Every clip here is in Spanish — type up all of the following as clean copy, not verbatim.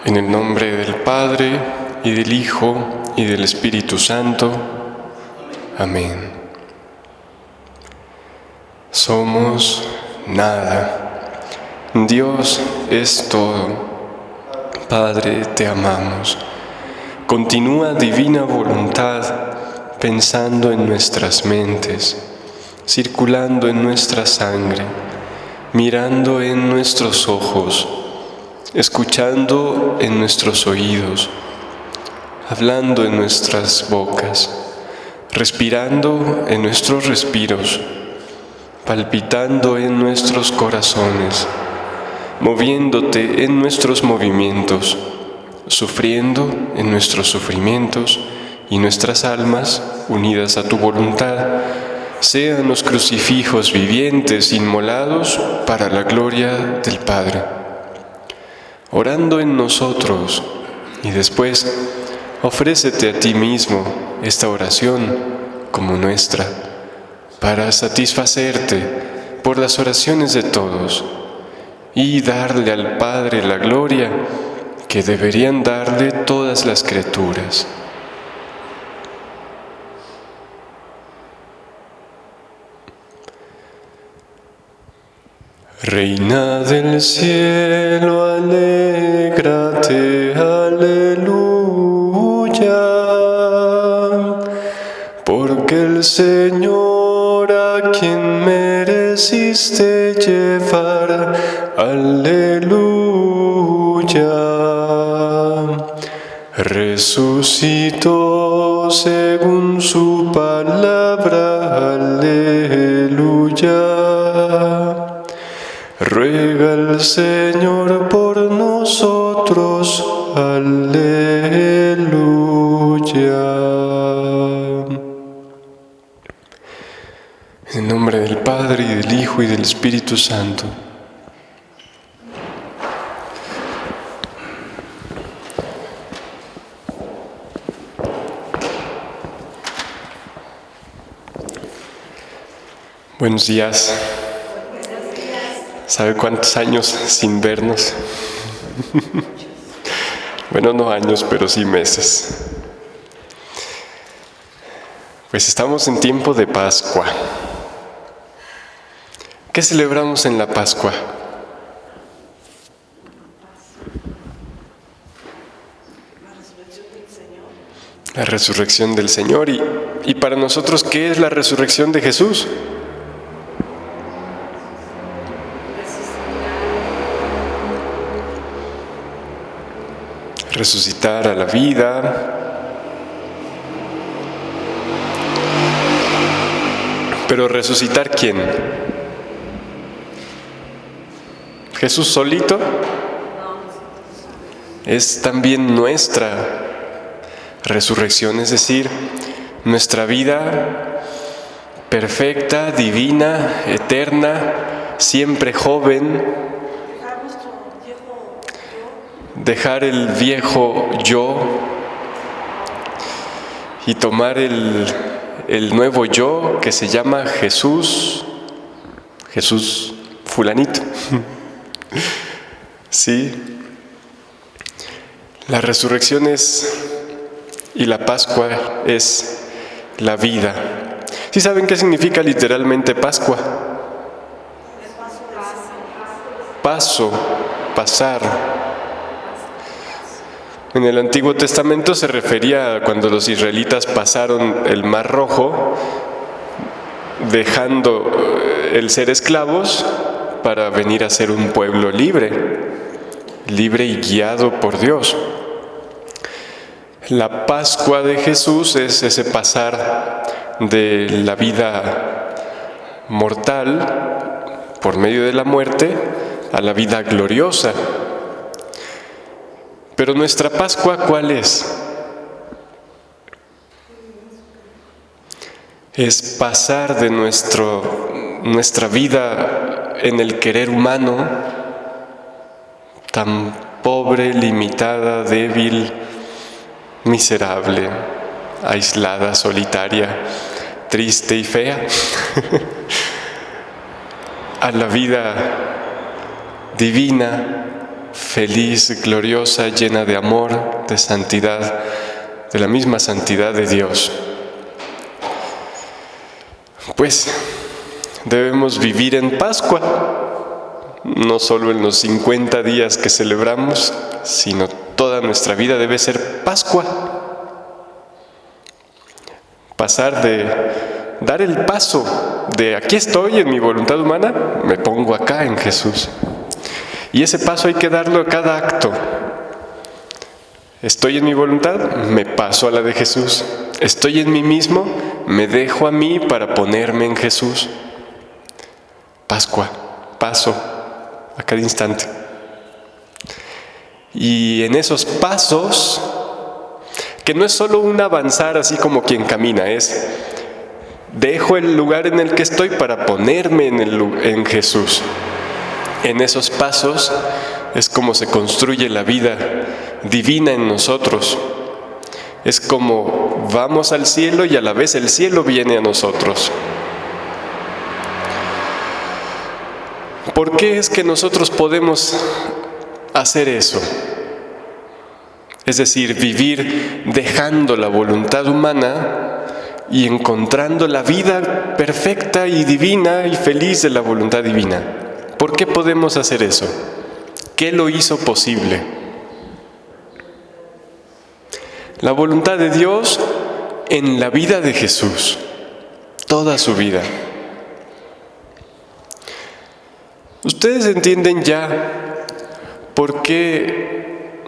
En el nombre del Padre, y del Hijo, y del Espíritu Santo. Amén. Somos nada. Dios es todo. Padre, te amamos. Continúa divina voluntad pensando en nuestras mentes, circulando en nuestra sangre, mirando en nuestros ojos, escuchando en nuestros oídos, hablando en nuestras bocas, respirando en nuestros respiros, palpitando en nuestros corazones, moviéndote en nuestros movimientos, sufriendo en nuestros sufrimientos y nuestras almas, unidas a tu voluntad, sean los crucifijos vivientes inmolados para la gloria del Padre. Orando en nosotros y después, ofrécete a ti mismo esta oración como nuestra, para satisfacerte por las oraciones de todos y darle al Padre la gloria que deberían darle todas las criaturas. Reina del cielo, alégrate, aleluya, porque el Señor a quien mereciste llevar, aleluya, resucitó según su palabra, aleluya. Ruega al Señor por nosotros, aleluya. En el nombre del Padre, y del Hijo, y del Espíritu Santo. Buenos días. ¿Sabe cuántos años sin vernos? Bueno, no años, pero sí meses. Pues estamos en tiempo de Pascua. ¿Qué celebramos en la Pascua? La resurrección del Señor. ¿Y para nosotros qué es la resurrección de Jesús? Resucitar a la vida. Pero ¿resucitar quién? ¿Jesús solito? Es también nuestra resurrección, es decir, nuestra vida perfecta, divina, eterna, siempre joven. Dejar el viejo yo y tomar el nuevo yo que se llama Jesús fulanito. Sí, la resurrección y la Pascua es la vida. ¿Sí saben qué significa literalmente Pascua? Paso, pasar. En el Antiguo Testamento se refería a cuando los israelitas pasaron el Mar Rojo, dejando el ser esclavos para venir a ser un pueblo libre y guiado por Dios. La Pascua de Jesús es ese pasar de la vida mortal por medio de la muerte a la vida gloriosa. Pero nuestra Pascua, ¿cuál es? Es pasar de nuestra vida en el querer humano, tan pobre, limitada, débil, miserable, aislada, solitaria, triste y fea, a la vida divina, feliz, gloriosa, llena de amor, de santidad, de la misma santidad de Dios. Pues debemos vivir en Pascua, no solo en los 50 días que celebramos, sino toda nuestra vida debe ser Pascua. Pasar de dar el paso de aquí estoy en mi voluntad humana, me pongo acá en Jesús. Y ese paso hay que darlo a cada acto. Estoy en mi voluntad, me paso a la de Jesús. Estoy en mí mismo, me dejo a mí para ponerme en Jesús. Pascua, paso a cada instante. Y en esos pasos, que no es solo un avanzar así como quien camina, es dejo el lugar en el que estoy para ponerme en Jesús. En esos pasos es como se construye la vida divina en nosotros. Es como vamos al cielo y a la vez el cielo viene a nosotros. ¿Por qué es que nosotros podemos hacer eso? Es decir, vivir dejando la voluntad humana y encontrando la vida perfecta y divina y feliz de la voluntad divina. ¿Por qué podemos hacer eso? ¿Qué lo hizo posible? La voluntad de Dios en la vida de Jesús, toda su vida. ¿Ustedes entienden ya por qué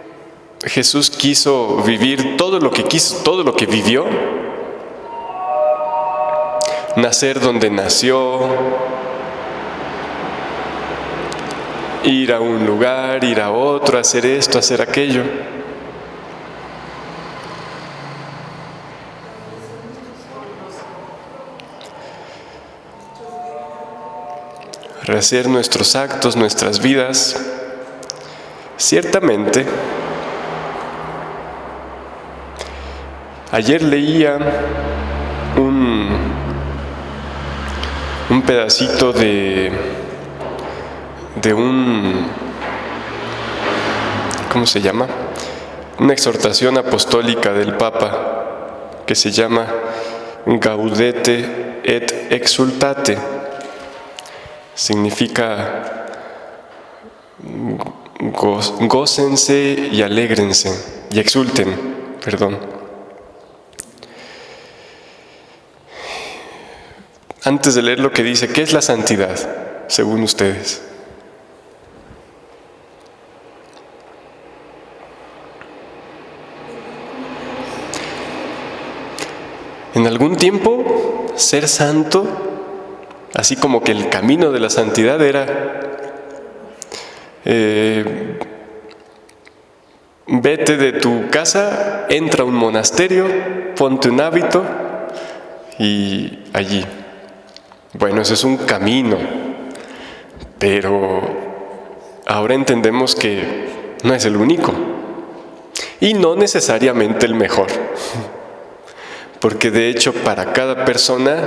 Jesús quiso vivir todo lo que quiso, todo lo que vivió? Nacer donde nació, ir a un lugar, ir a otro, hacer esto, hacer aquello. Rehacer nuestros actos, nuestras vidas. Ciertamente, ayer leía un pedacito de ¿cómo se llama? Una exhortación apostólica del Papa que se llama Gaudete et Exsultate. Significa gócense y alégrense y exulten, perdón. Antes de leer lo que dice, ¿qué es la santidad, según ustedes? En algún tiempo, ser santo, así como que el camino de la santidad era vete de tu casa, entra a un monasterio, ponte un hábito y allí. Bueno, ese es un camino, pero ahora entendemos que no es el único y no necesariamente el mejor, porque de hecho para cada persona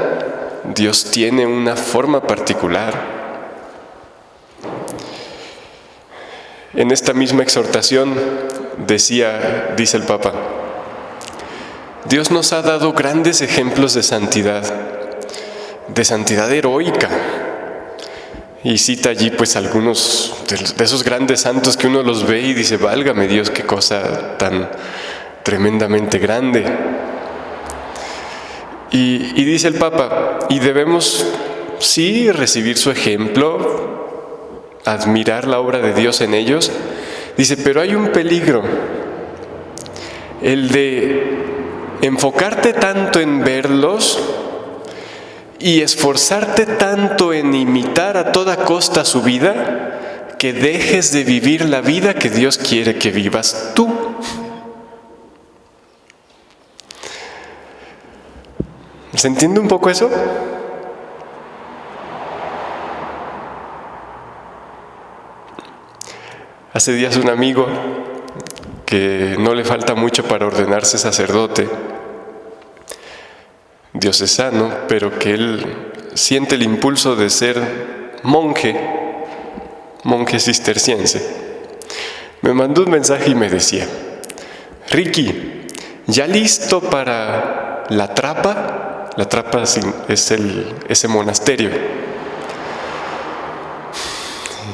Dios tiene una forma particular. En esta misma exhortación dice el Papa, Dios nos ha dado grandes ejemplos de santidad heroica. Y cita allí pues algunos de esos grandes santos que uno los ve y dice, válgame Dios, qué cosa tan tremendamente grande. Y dice el Papa, y debemos sí recibir su ejemplo, admirar la obra de Dios en ellos. Dice, pero hay un peligro, el de enfocarte tanto en verlos y esforzarte tanto en imitar a toda costa su vida, que dejes de vivir la vida que Dios quiere que vivas tú. ¿Se entiende un poco eso? Hace días un amigo que no le falta mucho para ordenarse sacerdote, diocesano, pero que él siente el impulso de ser monje cisterciense. me mandó un mensaje y me decía: Ricky, ¿ya listo para la Trapa? La Trapa es ese monasterio.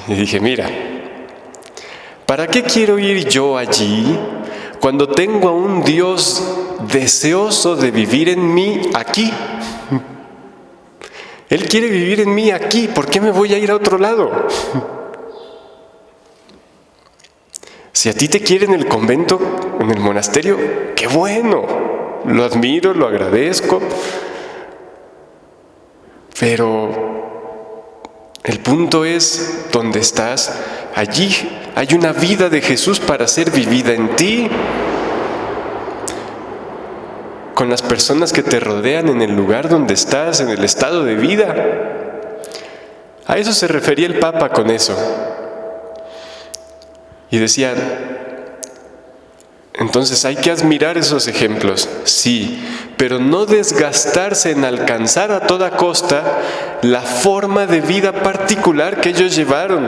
Y dije: mira, ¿para qué quiero ir yo allí cuando tengo a un Dios deseoso de vivir en mí aquí? Él quiere vivir en mí aquí, ¿por qué me voy a ir a otro lado? Si a ti te quiere en el convento, en el monasterio, ¡qué bueno! Lo admiro, lo agradezco. Pero el punto es, donde estás, allí hay una vida de Jesús para ser vivida en ti, con las personas que te rodean, en el lugar donde estás, en el estado de vida. A eso se refería el Papa con eso. Y decía: entonces hay que admirar esos ejemplos, sí, pero no desgastarse en alcanzar a toda costa la forma de vida particular que ellos llevaron,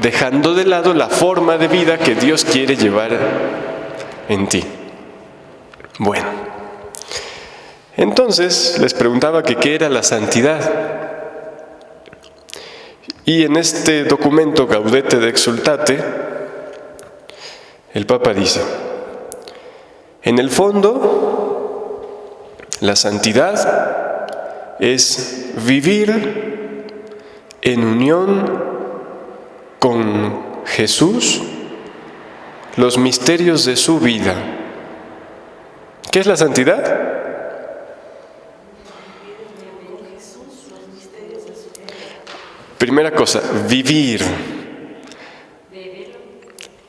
dejando de lado la forma de vida que Dios quiere llevar en ti. Bueno, entonces les preguntaba que qué era la santidad. Y en este documento Gaudete de Exsultate, el Papa dice: en el fondo, la santidad es vivir en unión con Jesús los misterios de su vida. ¿Qué es la santidad? Primera cosa, vivir.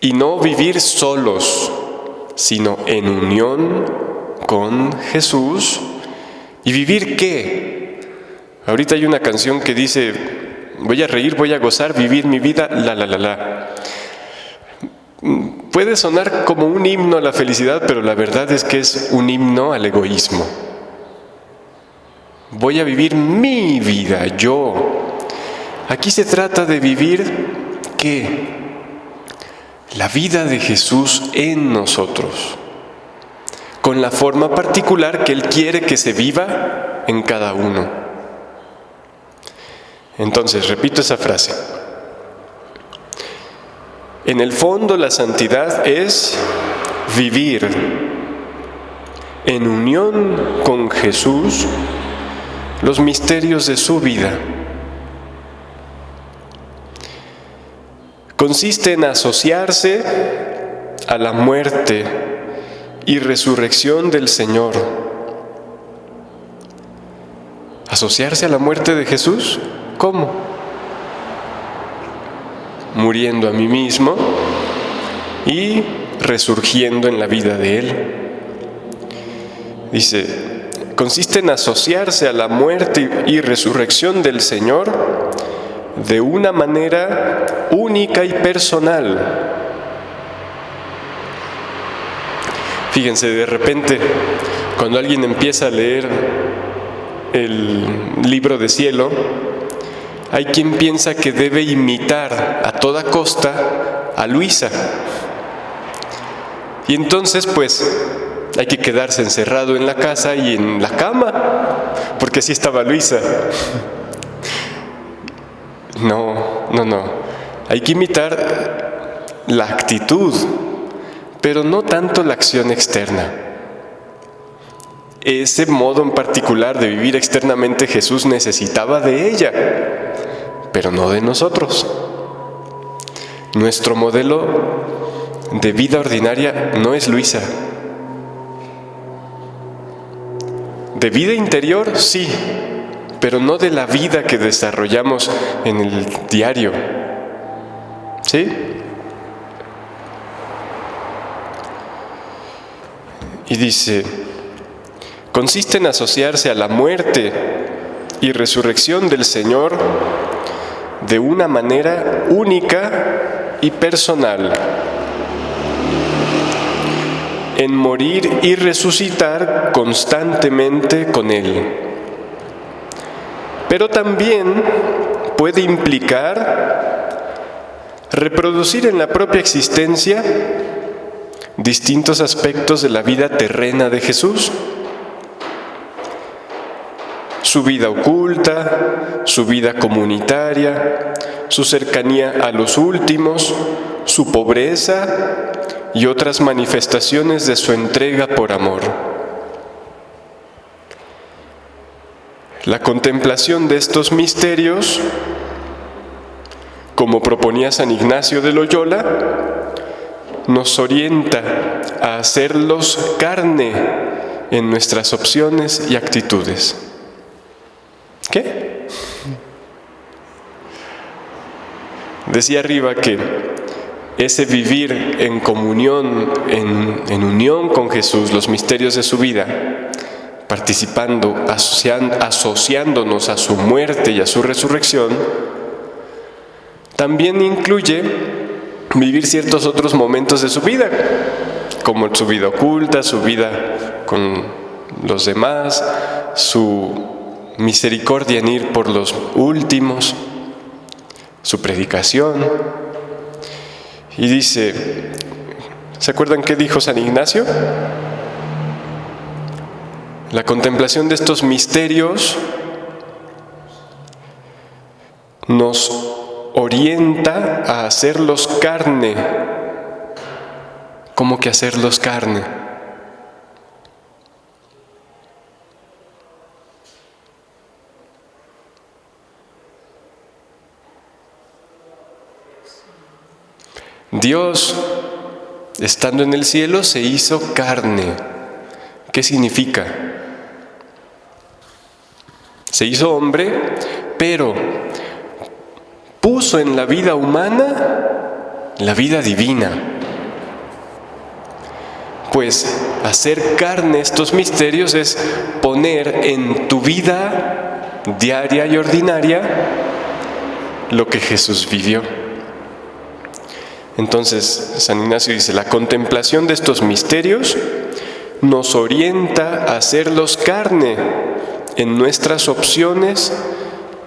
Y no vivir solos, sino en unión con Jesús. ¿Y vivir qué? Ahorita hay una canción que dice: voy a reír, voy a gozar, vivir mi vida, la. Puede sonar como un himno a la felicidad, pero la verdad es que es un himno al egoísmo. Voy a vivir mi vida, yo. Aquí se trata de vivir ¿qué? La vida de Jesús en nosotros, con la forma particular que Él quiere que se viva en cada uno. Entonces, repito esa frase. En el fondo, la santidad es vivir en unión con Jesús los misterios de su vida. Consiste en asociarse a la muerte y resurrección del Señor. ¿Asociarse a la muerte de Jesús? ¿Cómo? Muriendo a mí mismo y resurgiendo en la vida de Él. Dice: consiste en asociarse a la muerte y resurrección del Señor de una manera única y personal. Fíjense, de repente, cuando alguien empieza a leer el libro de Cielo, hay quien piensa que debe imitar a toda costa a Luisa. Y entonces, pues, hay que quedarse encerrado en la casa y en la cama, porque así estaba Luisa. No. Hay que imitar la actitud, pero no tanto la acción externa. Ese modo en particular de vivir externamente Jesús necesitaba de ella, pero no de nosotros. Nuestro modelo de vida ordinaria no es Luisa. De vida interior, sí, pero no de la vida que desarrollamos en el diario. ¿Sí? Y dice: consiste en asociarse a la muerte y resurrección del Señor de una manera única y personal, en morir y resucitar constantemente con Él. Pero también puede implicar reproducir en la propia existencia distintos aspectos de la vida terrena de Jesús. Su vida oculta, su vida comunitaria, su cercanía a los últimos, su pobreza y otras manifestaciones de su entrega por amor. La contemplación de estos misterios, como proponía San Ignacio de Loyola, nos orienta a hacerlos carne en nuestras opciones y actitudes. ¿Qué? Decía arriba que ese vivir en comunión, en unión con Jesús, los misterios de su vida, participando, asociándonos a su muerte y a su resurrección, también incluye vivir ciertos otros momentos de su vida, como su vida oculta, su vida con los demás, su misericordia en ir por los últimos, su predicación. Y dice, ¿se acuerdan qué dijo San Ignacio? La contemplación de estos misterios nos orienta a hacerlos carne. ¿Cómo que hacerlos carne? Dios, estando en el cielo, se hizo carne. ¿Qué significa? Se hizo hombre, pero puso en la vida humana la vida divina. Pues hacer carne estos misterios es poner en tu vida diaria y ordinaria lo que Jesús vivió. Entonces, San Ignacio dice, la contemplación de estos misterios nos orienta a hacerlos carne en nuestras opciones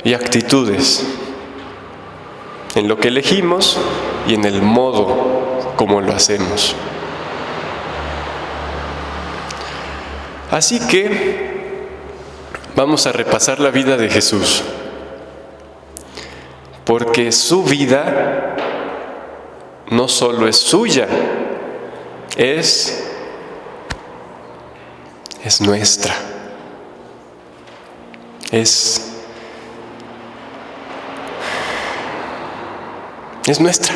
y actitudes, en lo que elegimos y en el modo como lo hacemos. Así que vamos a repasar la vida de Jesús, porque su vida no solo es suya, es nuestra. Es nuestra.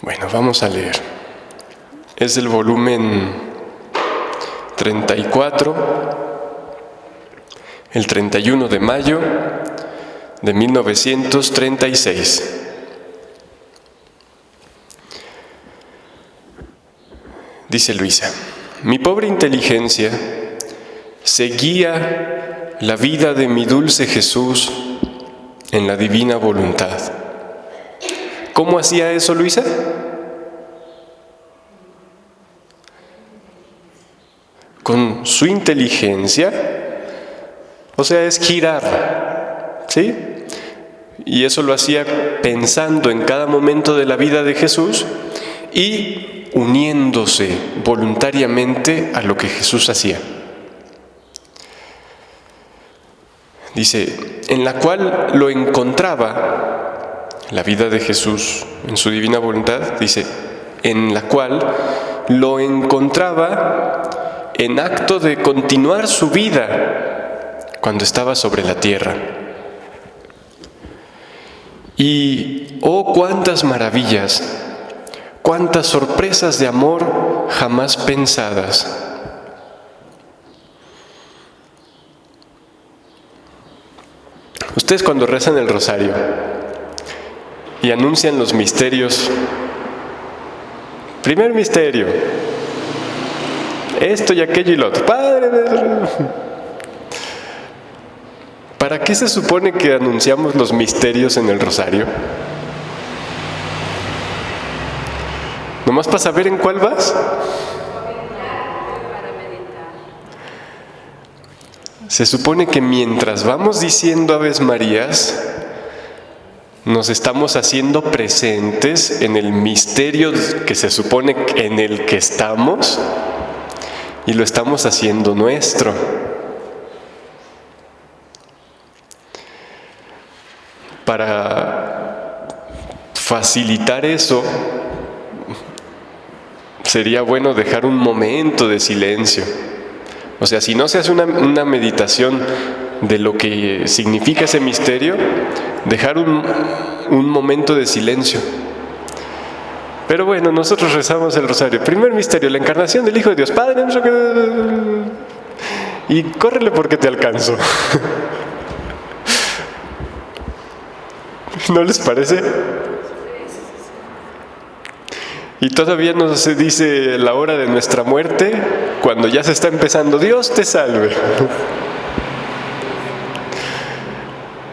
Bueno, vamos a leer. Es el volumen 34, el 31 de mayo de 1936. Dice Luisa, mi pobre inteligencia seguía la vida de mi dulce Jesús en la divina voluntad. ¿Cómo hacía eso, Luisa? Con su inteligencia, o sea, es girar, ¿sí? Y eso lo hacía pensando en cada momento de la vida de Jesús y uniéndose voluntariamente a lo que Jesús hacía. Dice, en la cual lo encontraba, la vida de Jesús en su divina voluntad, dice, en la cual lo encontraba en acto de continuar su vida cuando estaba sobre la tierra. Y, oh, cuántas maravillas, cuántas sorpresas de amor jamás pensadas. Ustedes cuando rezan el rosario y anuncian los misterios, primer misterio, esto y aquello y lo otro, Padre, ¿Para qué se supone que anunciamos los misterios en el rosario? ¿Nomás para saber en cuál vas? Se supone que mientras vamos diciendo Aves Marías, nos estamos haciendo presentes en el misterio que se supone en el que estamos y lo estamos haciendo nuestro. Para facilitar eso, sería bueno dejar un momento de silencio. O sea, si no se hace una meditación de lo que significa ese misterio, dejar un momento de silencio. Pero bueno, nosotros rezamos el rosario. Primer misterio, la encarnación del Hijo de Dios. Padre nuestro que... Y córrele porque te alcanzo. ¿No les parece? Y todavía no se dice la hora de nuestra muerte, cuando ya se está empezando, Dios te salve.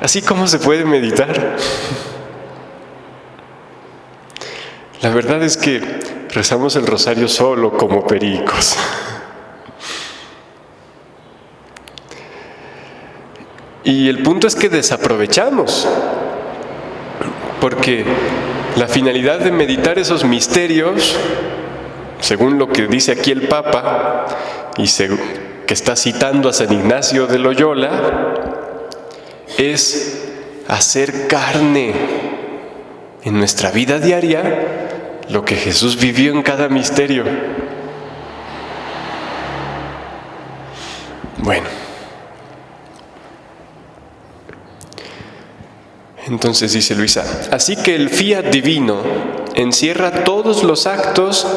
¿Así cómo se puede meditar? La verdad es que rezamos el rosario solo como pericos. Y el punto es que desaprovechamos, porque la finalidad de meditar esos misterios, según lo que dice aquí el Papa, y que está citando a San Ignacio de Loyola, es hacer carne en nuestra vida diaria lo que Jesús vivió en cada misterio. Bueno, entonces dice Luisa, así que el fiat divino encierra todos los actos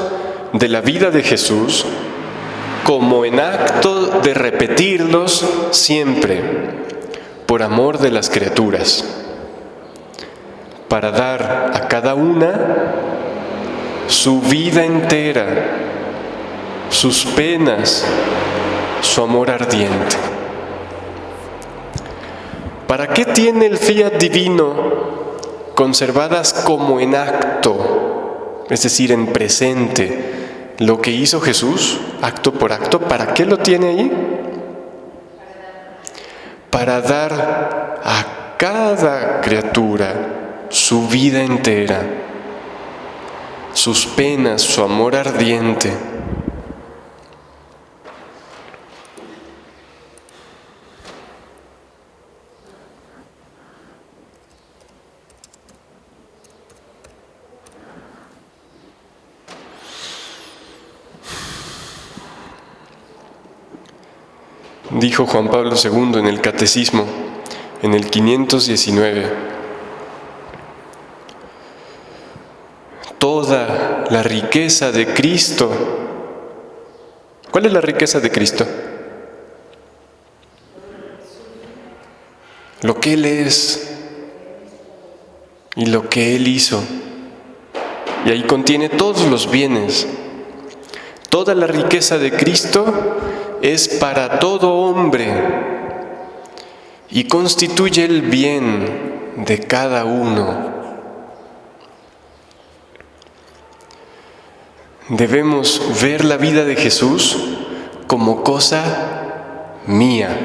de la vida de Jesús como en acto de repetirlos siempre, por amor de las criaturas, para dar a cada una su vida entera, sus penas, su amor ardiente. ¿Para qué tiene el fiat divino conservadas como en acto, es decir, en presente, lo que hizo Jesús, acto por acto? ¿Para qué lo tiene ahí? Para dar a cada criatura su vida entera, sus penas, su amor ardiente. Dijo Juan Pablo II en el Catecismo, en el 519, toda la riqueza de Cristo. ¿Cuál es la riqueza de Cristo? Lo que Él es y lo que Él hizo. Y ahí contiene todos los bienes. Toda la riqueza de Cristo es para todo hombre y constituye el bien de cada uno. Debemos ver la vida de Jesús como cosa mía.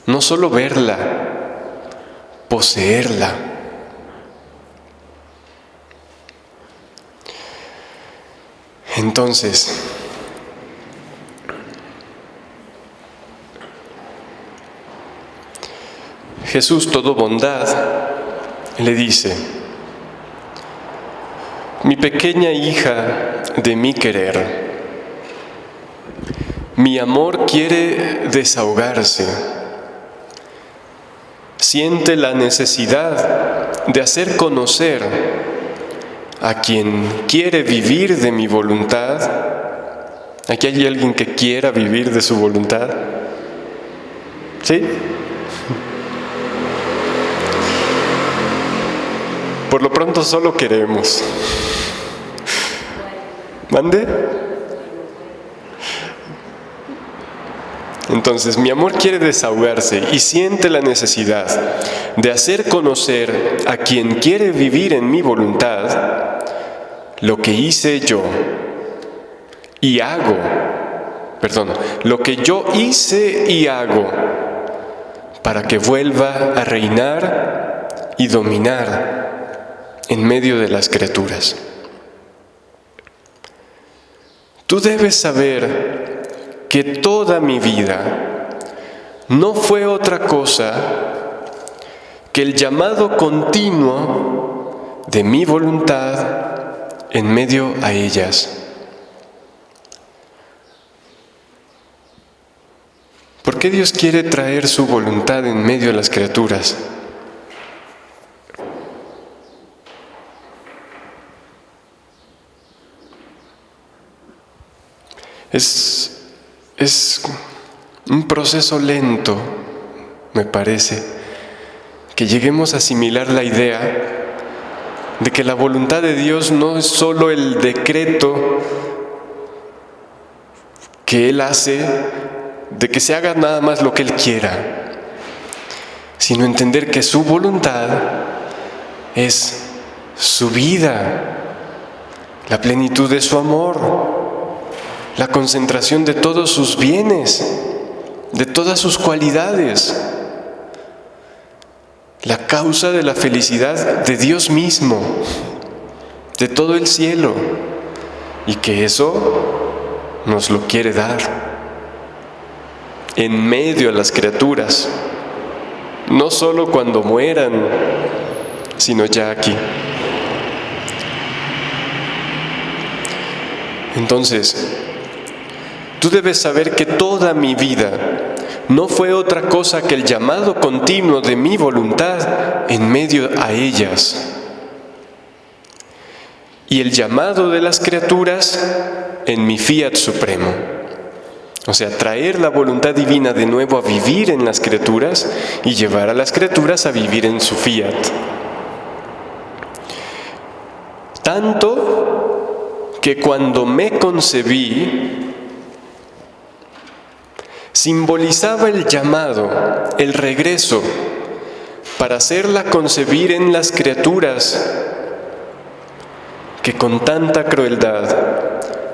No solo verla, poseerla. Entonces, Jesús, todo bondad, le dice: mi pequeña hija de mi querer, mi amor quiere desahogarse, siente la necesidad de hacer conocer a quien quiere vivir de mi voluntad. ¿Aquí hay alguien que quiera vivir de su voluntad? ¿Sí? Por lo pronto solo queremos. ¿Mande? Entonces, mi amor quiere desahogarse y siente la necesidad de hacer conocer a quien quiere vivir en mi voluntad lo que hice yo y hago, lo que yo hice y hago para que vuelva a reinar y dominar en medio de las criaturas. Tú debes saber que toda mi vida no fue otra cosa que el llamado continuo de mi voluntad en medio a ellas. ¿Por qué Dios quiere traer su voluntad en medio de las criaturas? Es un proceso lento, me parece, que lleguemos a asimilar la idea de que la voluntad de Dios no es solo el decreto que Él hace de que se haga nada más lo que Él quiera, sino entender que su voluntad es su vida, la plenitud de su amor, la concentración de todos sus bienes, de todas sus cualidades, la causa de la felicidad de Dios mismo, de todo el cielo, y que eso nos lo quiere dar en medio de las criaturas, no solo cuando mueran, sino ya aquí. Entonces, tú debes saber que toda mi vida no fue otra cosa que el llamado continuo de mi voluntad en medio a ellas, y el llamado de las criaturas en mi fiat supremo. O sea, traer la voluntad divina de nuevo a vivir en las criaturas y llevar a las criaturas a vivir en su fiat. Tanto que cuando me concebí, simbolizaba el llamado, el regreso, para hacerla concebir en las criaturas que con tanta crueldad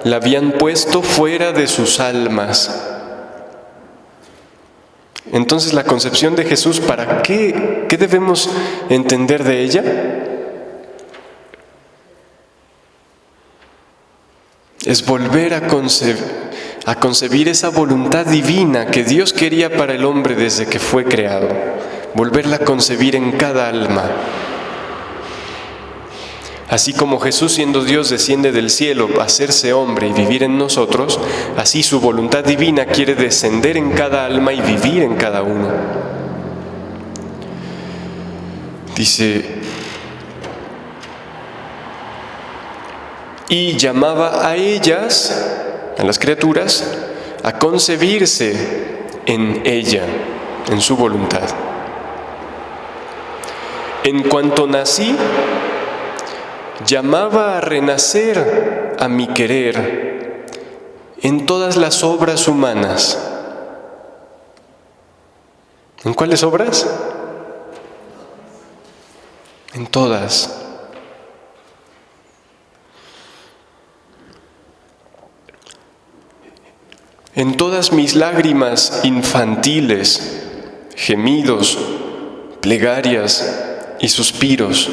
la habían puesto fuera de sus almas. Entonces, la concepción de Jesús, ¿para qué? ¿Qué debemos entender de ella? Es volver a concebir esa voluntad divina que Dios quería para el hombre desde que fue creado, volverla a concebir en cada alma. Así como Jesús, siendo Dios, desciende del cielo a hacerse hombre y vivir en nosotros, así su voluntad divina quiere descender en cada alma y vivir en cada uno. Dice, y llamaba a ellas, a las criaturas, a concebirse en ella, en su voluntad. En cuanto nací, llamaba a renacer a mi querer en todas las obras humanas. ¿En cuáles obras? En todas. En todas mis lágrimas infantiles, gemidos, plegarias y suspiros,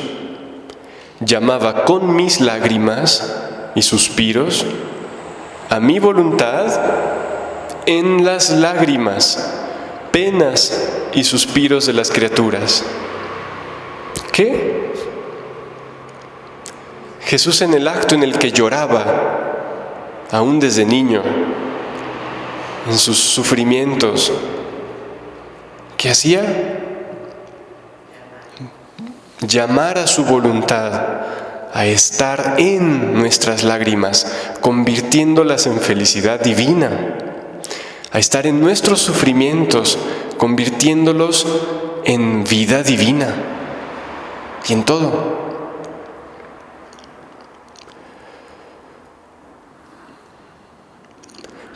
llamaba con mis lágrimas y suspiros a mi voluntad en las lágrimas, penas y suspiros de las criaturas. ¿Qué? Jesús, en el acto en el que lloraba, aún desde niño, en sus sufrimientos, ¿qué hacía? Llamar a su voluntad a estar en nuestras lágrimas, convirtiéndolas en felicidad divina, a estar en nuestros sufrimientos, convirtiéndolos en vida divina y en todo.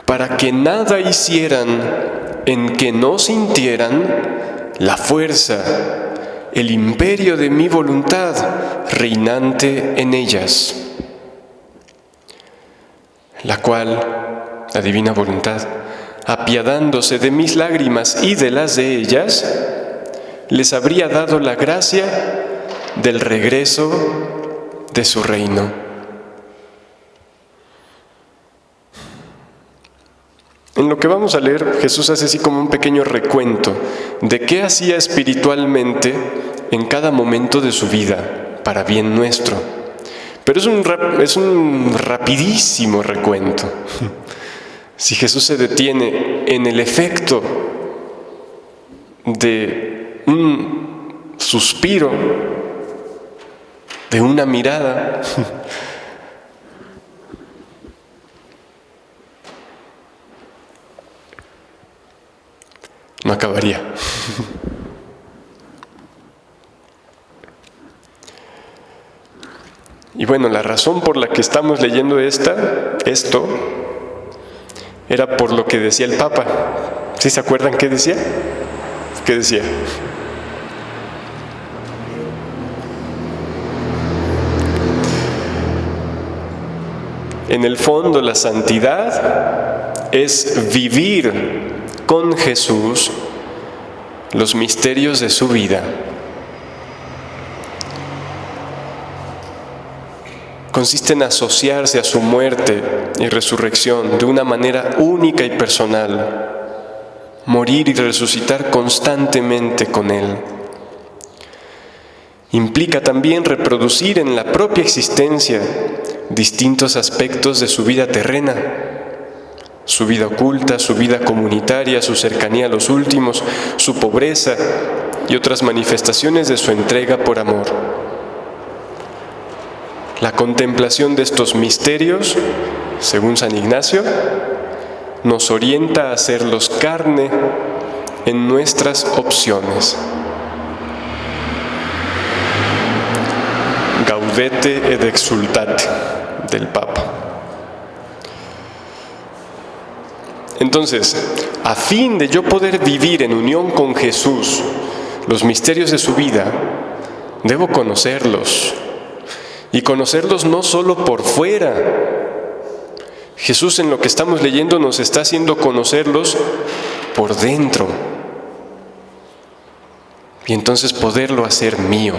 Para que nada hicieran en que no sintieran la fuerza, el imperio de mi voluntad reinante en ellas, la cual, la divina voluntad, apiadándose de mis lágrimas y de las de ellas, les habría dado la gracia del regreso de su reino. En lo que vamos a leer, Jesús hace así como un pequeño recuento de qué hacía espiritualmente en cada momento de su vida, para bien nuestro. Pero es un rapidísimo recuento. Si Jesús se detiene en el efecto de un suspiro, de una mirada, no acabaría. Y bueno, la razón por la que estamos leyendo esto, era por lo que decía el Papa. ¿Sí se acuerdan qué decía? ¿Qué decía? En el fondo, la santidad es vivir con Jesús los misterios de su vida. Consiste en asociarse a su muerte y resurrección de una manera única y personal, morir y resucitar constantemente con Él. Implica también reproducir en la propia existencia distintos aspectos de su vida terrena, su vida oculta, su vida comunitaria, su cercanía a los últimos, su pobreza y otras manifestaciones de su entrega por amor. La contemplación de estos misterios, según San Ignacio, nos orienta a hacerlos carne en nuestras opciones. Gaudete et exsultate del Papa. Entonces, a fin de yo poder vivir en unión con Jesús los misterios de su vida, debo conocerlos. Y conocerlos no solo por fuera. Jesús, en lo que estamos leyendo, nos está haciendo conocerlos por dentro. Y entonces poderlo hacer mío.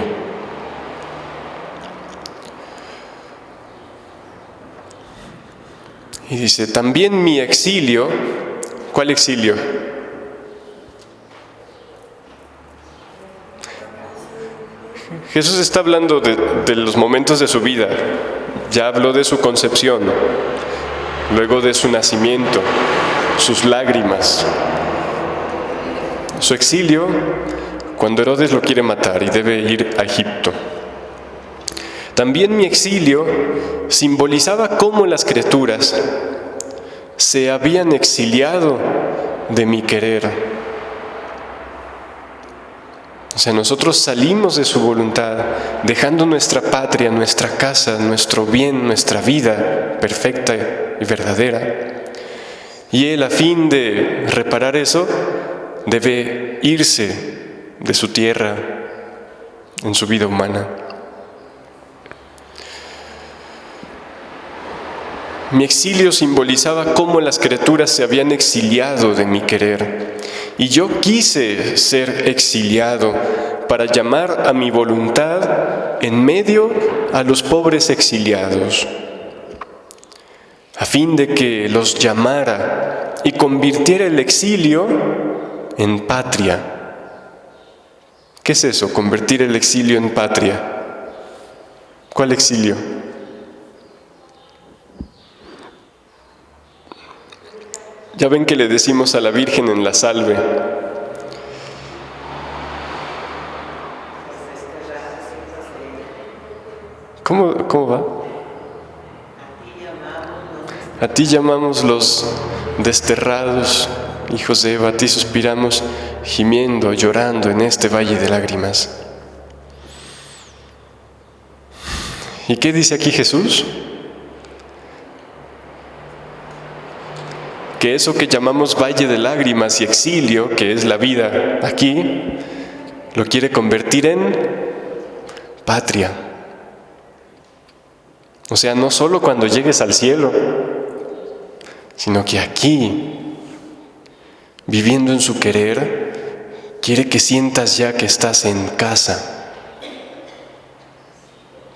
Y dice, también mi exilio. ¿Cuál exilio? Jesús está hablando de los momentos de su vida. Ya habló de su concepción, luego de su nacimiento, sus lágrimas, su exilio, cuando Herodes lo quiere matar y debe ir a Egipto. También mi exilio simbolizaba cómo las criaturas se habían exiliado de mi querer. O sea, nosotros salimos de su voluntad, dejando nuestra patria, nuestra casa, nuestro bien, nuestra vida perfecta y verdadera. Y Él, a fin de reparar eso, debe irse de su tierra en su vida humana. Mi exilio simbolizaba cómo las criaturas se habían exiliado de mi querer. Y yo quise ser exiliado para llamar a mi voluntad en medio a los pobres exiliados, a fin de que los llamara y convirtiera el exilio en patria. ¿Qué es eso? Convertir el exilio en patria. ¿Cuál exilio? Ya ven que le decimos a la Virgen en la salve. ¿Cómo va? A ti llamamos los desterrados, hijos de Eva, a ti suspiramos, gimiendo, llorando en este valle de lágrimas. ¿Y qué dice aquí Jesús? que eso que llamamos valle de lágrimas y exilio, que es la vida aquí, lo quiere convertir en patria. O sea, no solo cuando llegues al cielo, sino que aquí, viviendo en su querer, quiere que sientas ya que estás en casa.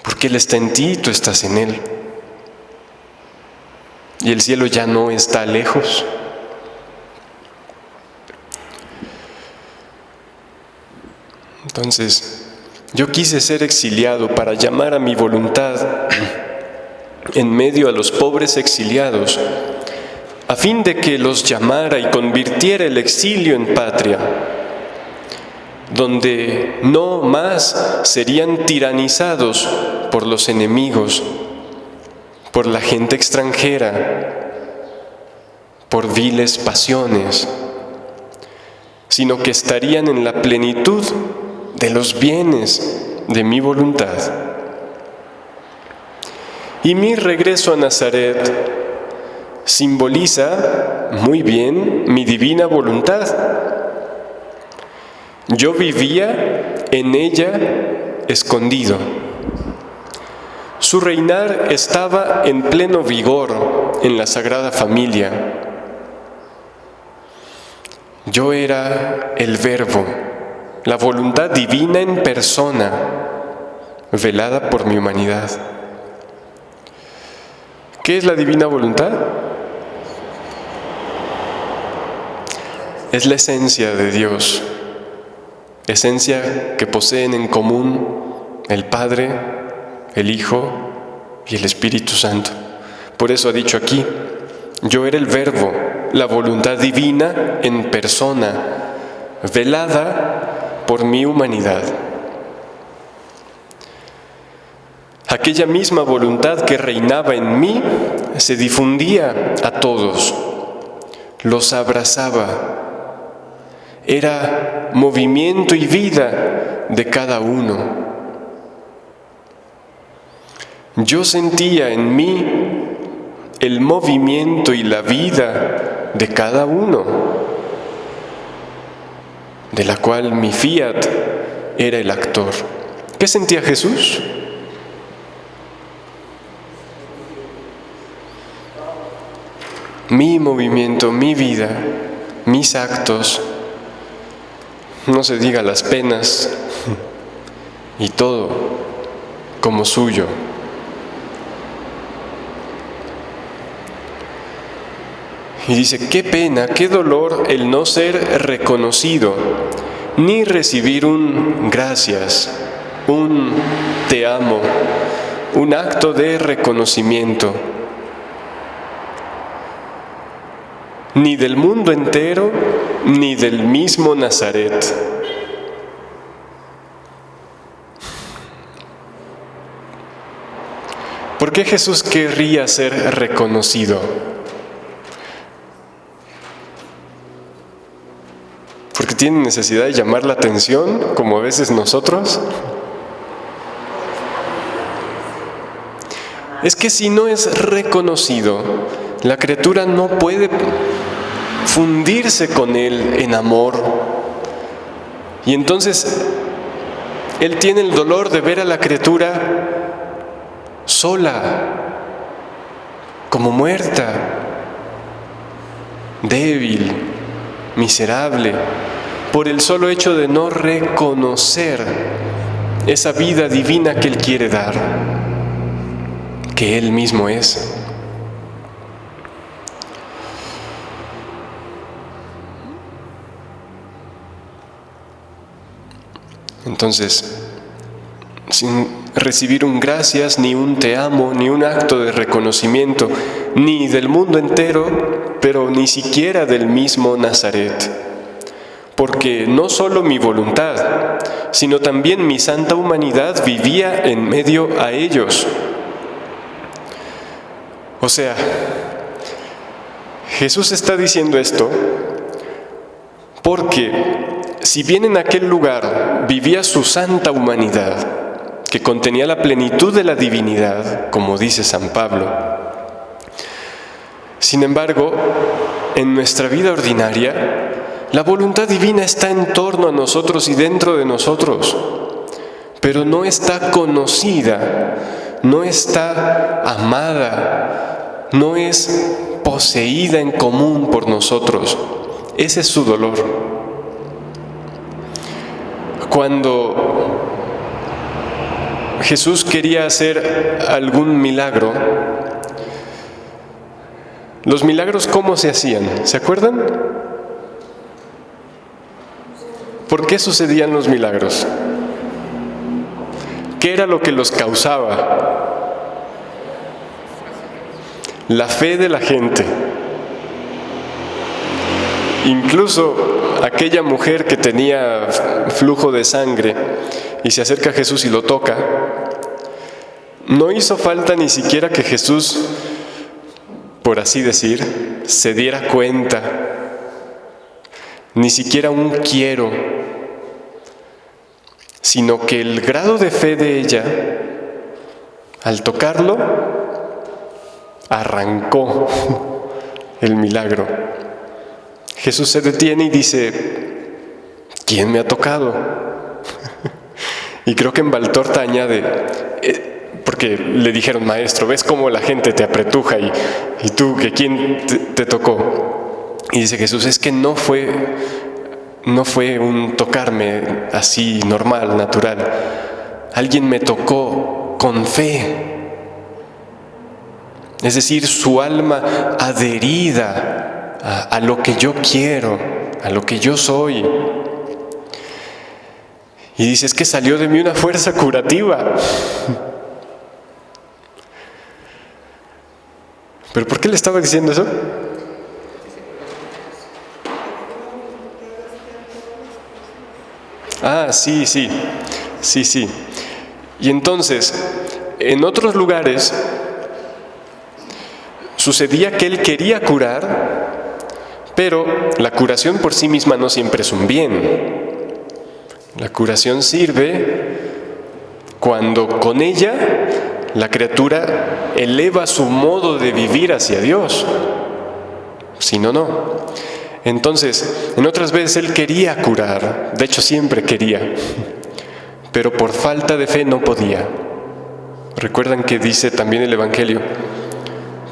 Porque Él está en ti y tú estás en Él. Y el cielo ya no está lejos. Entonces, yo quise ser exiliado para llamar a mi voluntad en medio a los pobres exiliados, a fin de que los llamara y convirtiera el exilio en patria, donde no más serían tiranizados por los enemigos, por la gente extranjera, por viles pasiones, sino que estarían en la plenitud de los bienes de mi voluntad. Y mi regreso a Nazaret simboliza muy bien mi divina voluntad. Yo vivía en ella escondido. Su reinar estaba en pleno vigor en la Sagrada Familia. Yo era el Verbo, la voluntad divina en persona, velada por mi humanidad. ¿Qué es la divina voluntad? Es la esencia de Dios, esencia que poseen en común el Padre, el Hijo y el Espíritu Santo. Por eso ha dicho aquí, yo era el Verbo, la voluntad divina en persona, velada por mi humanidad. Aquella misma voluntad que reinaba en mí se difundía a todos, los abrazaba. Era movimiento y vida de cada uno. Yo sentía en mí el movimiento y la vida de cada uno, de la cual mi fiat era el actor. ¿Qué sentía Jesús? Mi movimiento, mi vida, mis actos, no se diga las penas y todo como suyo. Y dice, qué pena, qué dolor el no ser reconocido, ni recibir un gracias, un te amo, un acto de reconocimiento. Ni del mundo entero, ni del mismo Nazaret. ¿Por qué Jesús querría ser reconocido? ¿Porque tiene necesidad de llamar la atención, como a veces nosotros? Es que si no es reconocido, la criatura no puede fundirse con Él en amor. Y entonces, Él tiene el dolor de ver a la criatura sola, como muerta, débil, miserable, por el solo hecho de no reconocer esa vida divina que Él quiere dar, que Él mismo es. Entonces, sin recibir un gracias, ni un te amo, ni un acto de reconocimiento, ni del mundo entero, pero ni siquiera del mismo Nazaret. Porque no solo mi voluntad, sino también mi santa humanidad vivía en medio a ellos. O sea, Jesús está diciendo esto porque si bien en aquel lugar vivía su santa humanidad, que contenía la plenitud de la divinidad, como dice San Pablo, Sin embargo, en nuestra vida ordinaria, la voluntad divina está en torno a nosotros y dentro de nosotros, pero no está conocida, no está amada, no es poseída en común por nosotros. Ese es su dolor. Cuando Jesús quería hacer algún milagro, los milagros, ¿cómo se hacían? ¿Se acuerdan? ¿Por qué sucedían los milagros? ¿Qué era lo que los causaba? La fe de la gente. Incluso aquella mujer que tenía flujo de sangre y se acerca a Jesús y lo toca, no hizo falta ni siquiera que Jesús, por así decir, se diera cuenta, ni siquiera un quiero, sino que el grado de fe de ella, al tocarlo, arrancó el milagro. Jesús se detiene y dice: ¿quién me ha tocado? Y creo que en Valtorta añade, porque le dijeron: maestro, ¿ves cómo la gente te apretuja y tú, que quién te tocó? Y dice Jesús: es que no fue un tocarme así normal, natural. Alguien me tocó con fe. Es decir, su alma adherida a lo que yo quiero, a lo que yo soy. Y dice: es que salió de mí una fuerza curativa. ¿Pero por qué le estaba diciendo eso? Ah, sí. Y entonces, en otros lugares, sucedía que él quería curar, pero la curación por sí misma no siempre es un bien. La curación sirve cuando con ella la criatura eleva su modo de vivir hacia Dios. Si no, no. Entonces, en otras veces él quería curar, de hecho siempre quería, pero por falta de fe no podía. Recuerdan que dice también el Evangelio: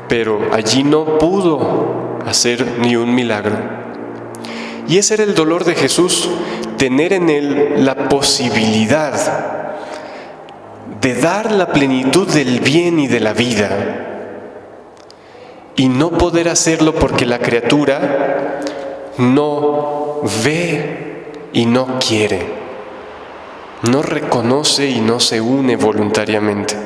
pero allí no pudo hacer ni un milagro. Y ese era el dolor de Jesús, tener en él la posibilidad de dar la plenitud del bien y de la vida, y no poder hacerlo porque la criatura no ve y no quiere, no reconoce y no se une voluntariamente.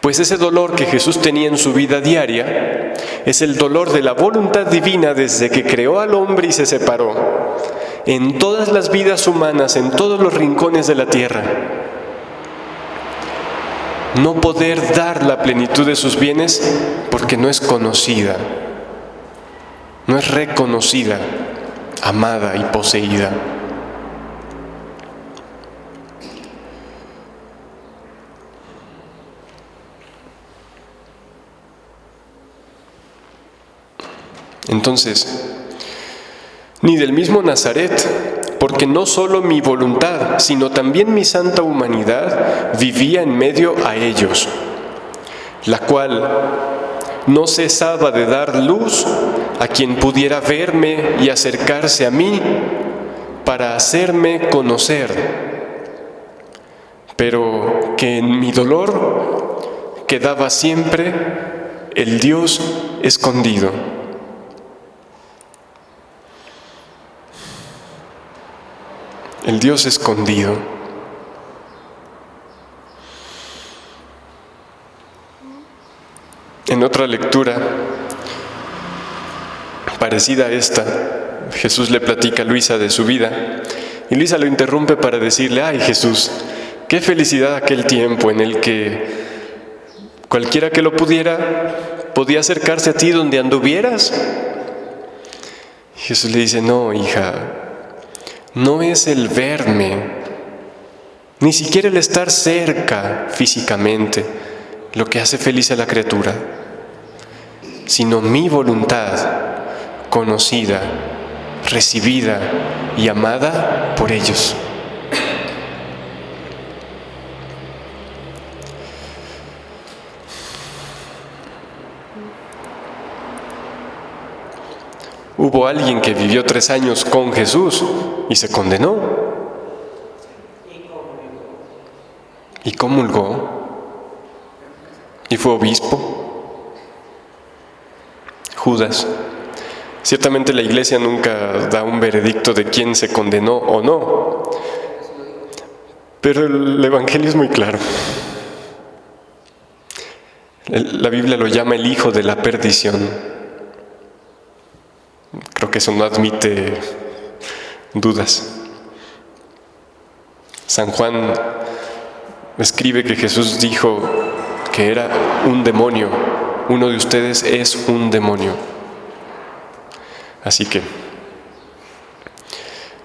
Pues ese dolor que Jesús tenía en su vida diaria es el dolor de la voluntad divina desde que creó al hombre y se separó, en todas las vidas humanas, en todos los rincones de la tierra. No poder dar la plenitud de sus bienes porque no es conocida, no es reconocida, amada y poseída. Entonces, ni del mismo Nazaret, porque no solo mi voluntad, sino también mi santa humanidad vivía en medio a ellos, la cual no cesaba de dar luz a quien pudiera verme y acercarse a mí para hacerme conocer, pero que en mi dolor quedaba siempre el Dios escondido. El Dios escondido. En otra lectura, parecida a esta, Jesús le platica a Luisa de su vida, y Luisa lo interrumpe para decirle: ay Jesús, qué felicidad aquel tiempo en el que cualquiera que lo pudiera podía acercarse a ti donde anduvieras. Y Jesús le dice: no, hija, no es el verme, ni siquiera el estar cerca físicamente lo que hace feliz a la criatura. sino mi voluntad, conocida, recibida y amada por ellos. Hubo alguien que vivió 3 años con Jesús y se condenó. Y comulgó. Y fue obispo. Judas. Ciertamente la Iglesia nunca da un veredicto de quién se condenó o no. Pero el Evangelio es muy claro. La Biblia lo llama el hijo de la perdición. Creo que eso no admite dudas. San Juan escribe que Jesús dijo que era un demonio. Uno de ustedes es un demonio. Así que,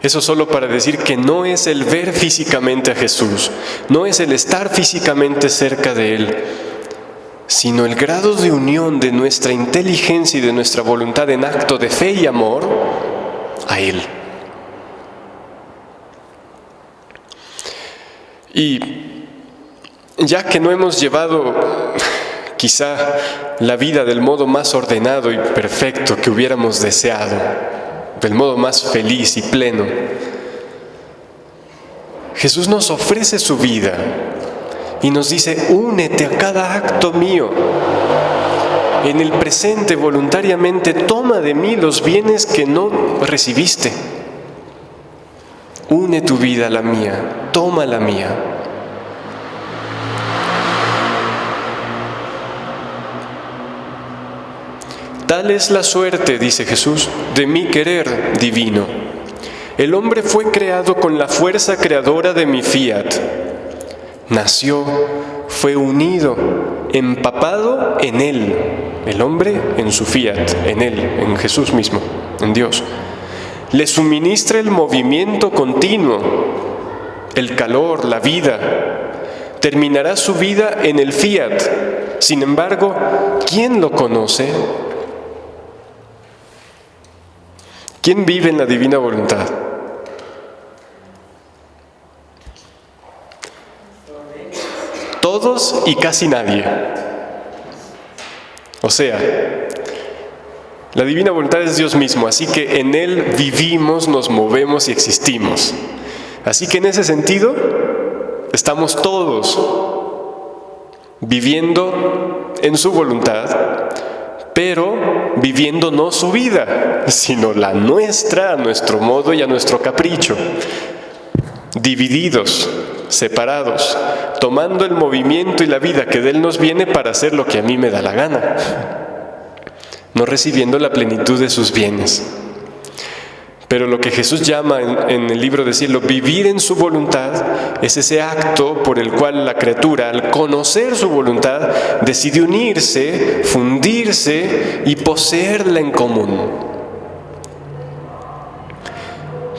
eso solo para decir que no es el ver físicamente a Jesús, no es el estar físicamente cerca de Él, sino el grado de unión de nuestra inteligencia y de nuestra voluntad en acto de fe y amor a Él. Y ya que no hemos llevado quizá la vida del modo más ordenado y perfecto que hubiéramos deseado, del modo más feliz y pleno, Jesús nos ofrece su vida y nos dice: únete a cada acto mío. En el presente, voluntariamente, toma de mí los bienes que no recibiste. Une tu vida a la mía, toma la mía. Tal es la suerte, dice Jesús, de mi querer divino. El hombre fue creado con la fuerza creadora de mi fiat. Nació, fue unido, empapado en Él. El hombre en su fiat, en Él, en Jesús mismo, en Dios. Le suministra el movimiento continuo, el calor, la vida. Terminará su vida en el fiat. Sin embargo, ¿quién lo conoce? ¿Quién vive en la divina voluntad? Todos y casi nadie. O sea, la divina voluntad es Dios mismo, así que en Él vivimos, nos movemos y existimos. Así que en ese sentido, estamos todos viviendo en su voluntad, pero viviendo no su vida, sino la nuestra, a nuestro modo y a nuestro capricho. Divididos, separados, tomando el movimiento y la vida que de Él nos viene para hacer lo que a mí me da la gana, no recibiendo la plenitud de sus bienes. Pero lo que Jesús llama en el libro de Cielo vivir en su voluntad es ese acto por el cual la criatura, al conocer su voluntad, decide unirse, fundirse y poseerla en común.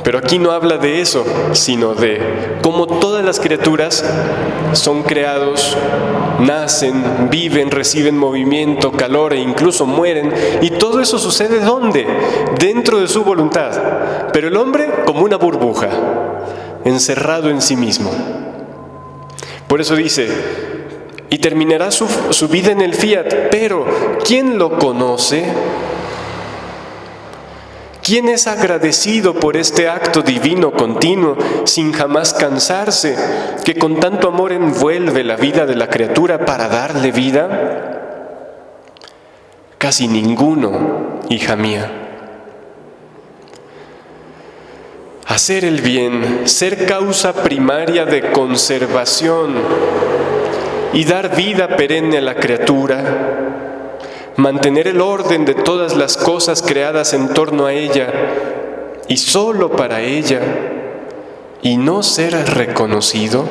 Pero aquí no habla de eso, sino de cómo todas las criaturas son creados, nacen, viven, reciben movimiento, calor e incluso mueren. Y todo eso sucede ¿dónde? Dentro de su voluntad. Pero el hombre como una burbuja, encerrado en sí mismo. Por eso dice: y terminará su vida en el fiat. Pero ¿quién lo conoce? ¿Quién es agradecido por este acto divino continuo, sin jamás cansarse, que con tanto amor envuelve la vida de la criatura para darle vida? Casi ninguno, hija mía. Hacer el bien, ser causa primaria de conservación y dar vida perenne a la criatura, mantener el orden de todas las cosas creadas en torno a ella y solo para ella, y no ser reconocido,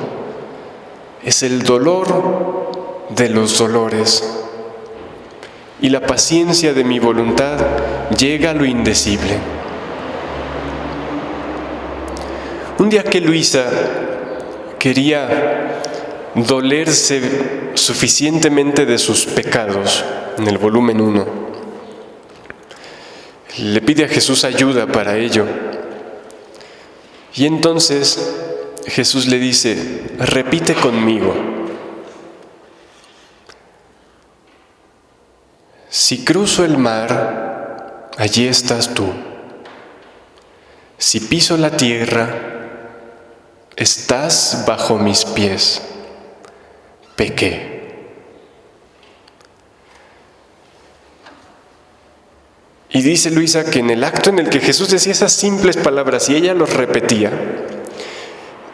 es el dolor de los dolores. Y la paciencia de mi voluntad llega a lo indecible. Un día que Luisa quería dolerse suficientemente de sus pecados, en el volumen 1, le pide a Jesús ayuda para ello. Y entonces Jesús le dice, repite conmigo: si cruzo el mar, allí estás tú. Si piso la tierra, estás bajo mis pies. Pequé. Y dice Luisa que en el acto en el que Jesús decía esas simples palabras y ella los repetía,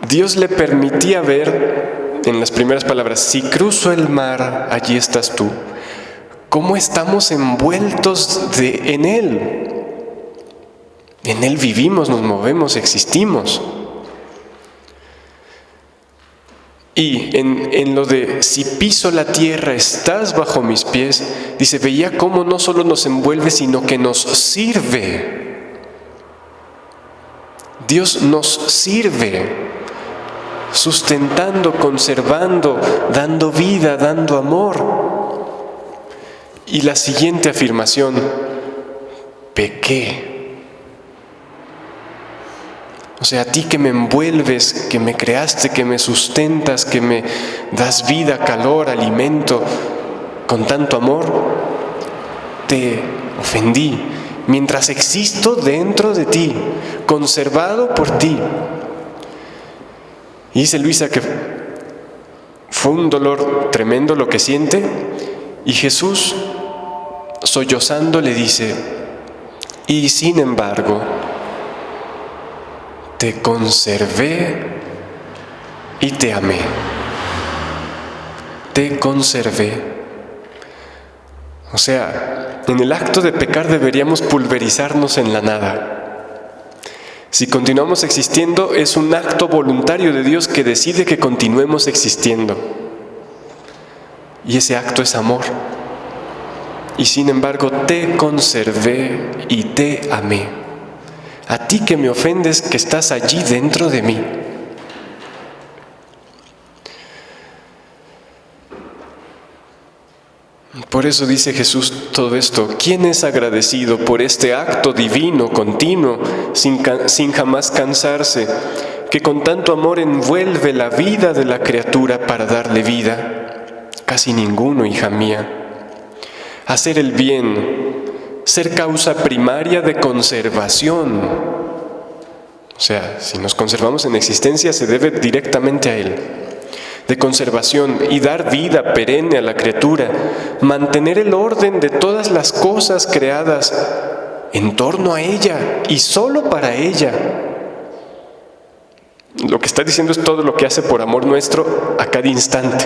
Dios le permitía ver en las primeras palabras: si cruzo el mar, allí estás tú. Cómo estamos envueltos en Él. En Él vivimos, nos movemos, existimos. Y en lo de si piso la tierra, estás bajo mis pies, dice, veía cómo no solo nos envuelve, sino que nos sirve. Dios nos sirve, sustentando, conservando, dando vida, dando amor. Y la siguiente afirmación: pequé. O sea, a ti que me envuelves, que me creaste, que me sustentas, que me das vida, calor, alimento, con tanto amor, te ofendí. Mientras existo dentro de ti, conservado por ti. Y dice Luisa que fue un dolor tremendo lo que siente, y Jesús, sollozando, le dice: y sin embargo, te conservé y te amé. Te conservé. O sea, en el acto de pecar deberíamos pulverizarnos en la nada. Si continuamos existiendo, es un acto voluntario de Dios que decide que continuemos existiendo. Y ese acto es amor. Y sin embargo, te conservé y te amé. A ti que me ofendes, que estás allí dentro de mí. Por eso dice Jesús todo esto: ¿quién es agradecido por este acto divino, continuo, sin jamás cansarse, que con tanto amor envuelve la vida de la criatura para darle vida? Casi ninguno, hija mía. Hacer el bien, ser causa primaria de conservación. O sea, si nos conservamos en existencia, se debe directamente a Él. De conservación y dar vida perenne a la criatura, mantener el orden de todas las cosas creadas en torno a ella y solo para ella. Lo que está diciendo es todo lo que hace por amor nuestro a cada instante.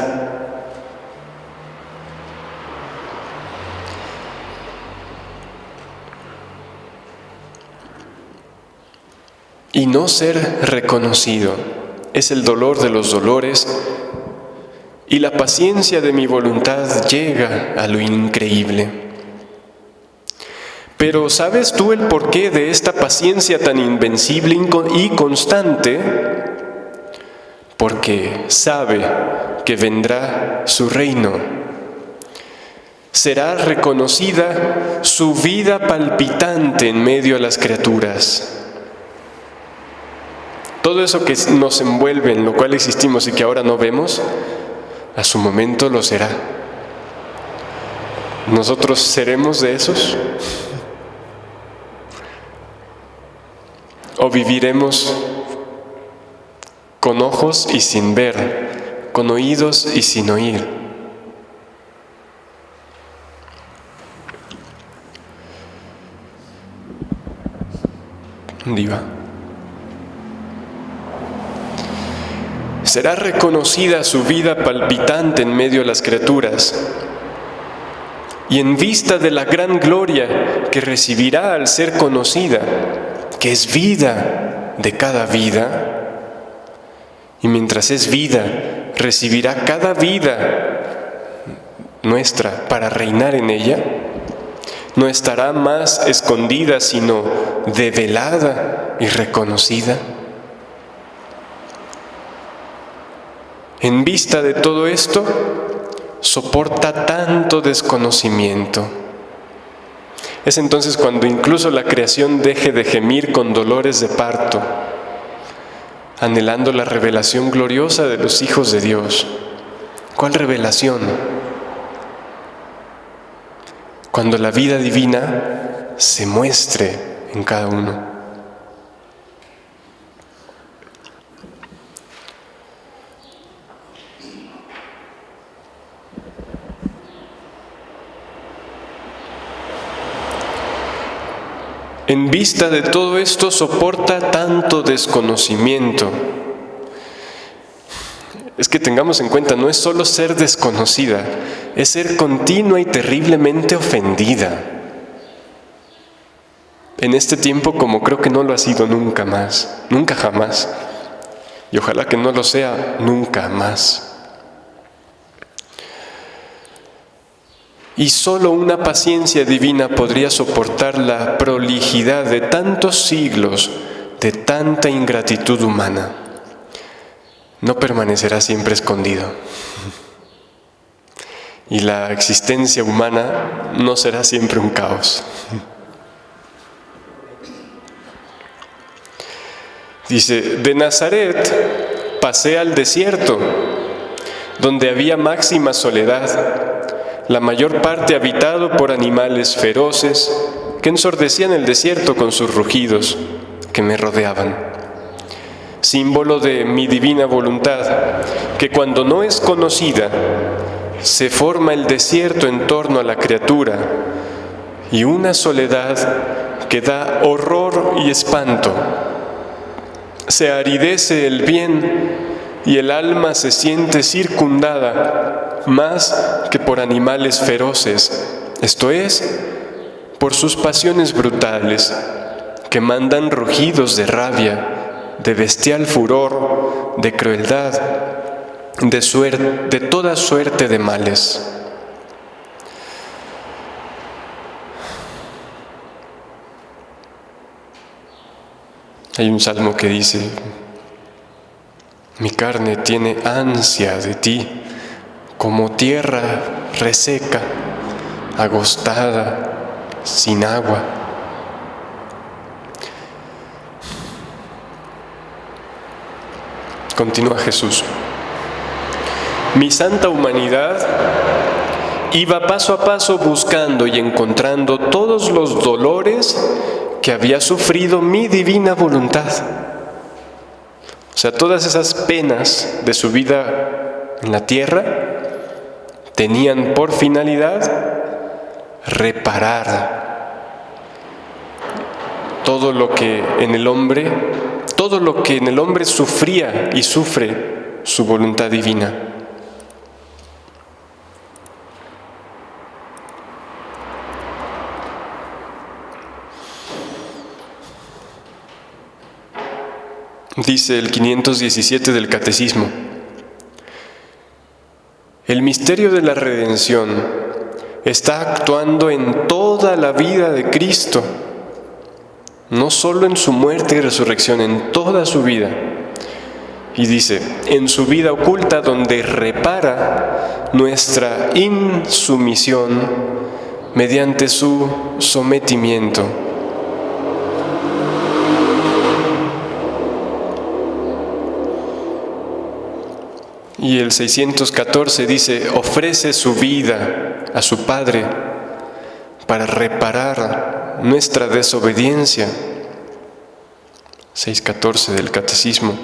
Y no ser reconocido es el dolor de los dolores, y la paciencia de mi voluntad llega a lo increíble. Pero ¿sabes tú el porqué de esta paciencia tan invencible y constante? Porque sabe que vendrá su reino. Será reconocida su vida palpitante en medio de las criaturas. Todo eso que nos envuelve, en lo cual existimos y que ahora no vemos, a su momento lo será. ¿Nosotros seremos de esos? ¿O viviremos con ojos y sin ver, con oídos y sin oír? Diva. Será reconocida su vida palpitante en medio de las criaturas, y en vista de la gran gloria que recibirá al ser conocida, que es vida de cada vida, y mientras es vida, recibirá cada vida nuestra para reinar en ella, no estará más escondida, sino develada y reconocida. En vista de todo esto, soporta tanto desconocimiento. Es entonces cuando incluso la creación deje de gemir con dolores de parto, anhelando la revelación gloriosa de los hijos de Dios. ¿Cuál revelación? Cuando la vida divina se muestre en cada uno. En vista de todo esto, soporta tanto desconocimiento. Es que tengamos en cuenta, no es solo ser desconocida, es ser continua y terriblemente ofendida. En este tiempo, como creo que no lo ha sido nunca más, nunca jamás, y ojalá que no lo sea nunca más. Y solo una paciencia divina podría soportar la prolijidad de tantos siglos de tanta ingratitud humana. No permanecerá siempre escondido. Y la existencia humana no será siempre un caos. Dice, de Nazaret pasé al desierto, donde había máxima soledad, la mayor parte habitado por animales feroces que ensordecían el desierto con sus rugidos que me rodeaban. Símbolo de mi divina voluntad, que cuando no es conocida, se forma el desierto en torno a la criatura y una soledad que da horror y espanto. Se aridece el bien y el alma se siente circundada más que por animales feroces, esto es, por sus pasiones brutales, que mandan rugidos de rabia, de bestial furor, de crueldad, de toda suerte de males. Hay un salmo que dice, mi carne tiene ansia de ti, como tierra reseca, agostada, sin agua. Continúa Jesús. Mi santa humanidad iba paso a paso buscando y encontrando todos los dolores que había sufrido mi divina voluntad. O sea, todas esas penas de su vida en la tierra tenían por finalidad reparar todo lo que en el hombre sufría y sufre su voluntad divina. Dice el 517 del Catecismo, el misterio de la redención está actuando en toda la vida de Cristo, no solo en su muerte y resurrección, en toda su vida. Y dice, en su vida oculta donde repara nuestra insumisión mediante su sometimiento. Y el 614 dice, ofrece su vida a su Padre para reparar nuestra desobediencia. 614 del Catecismo.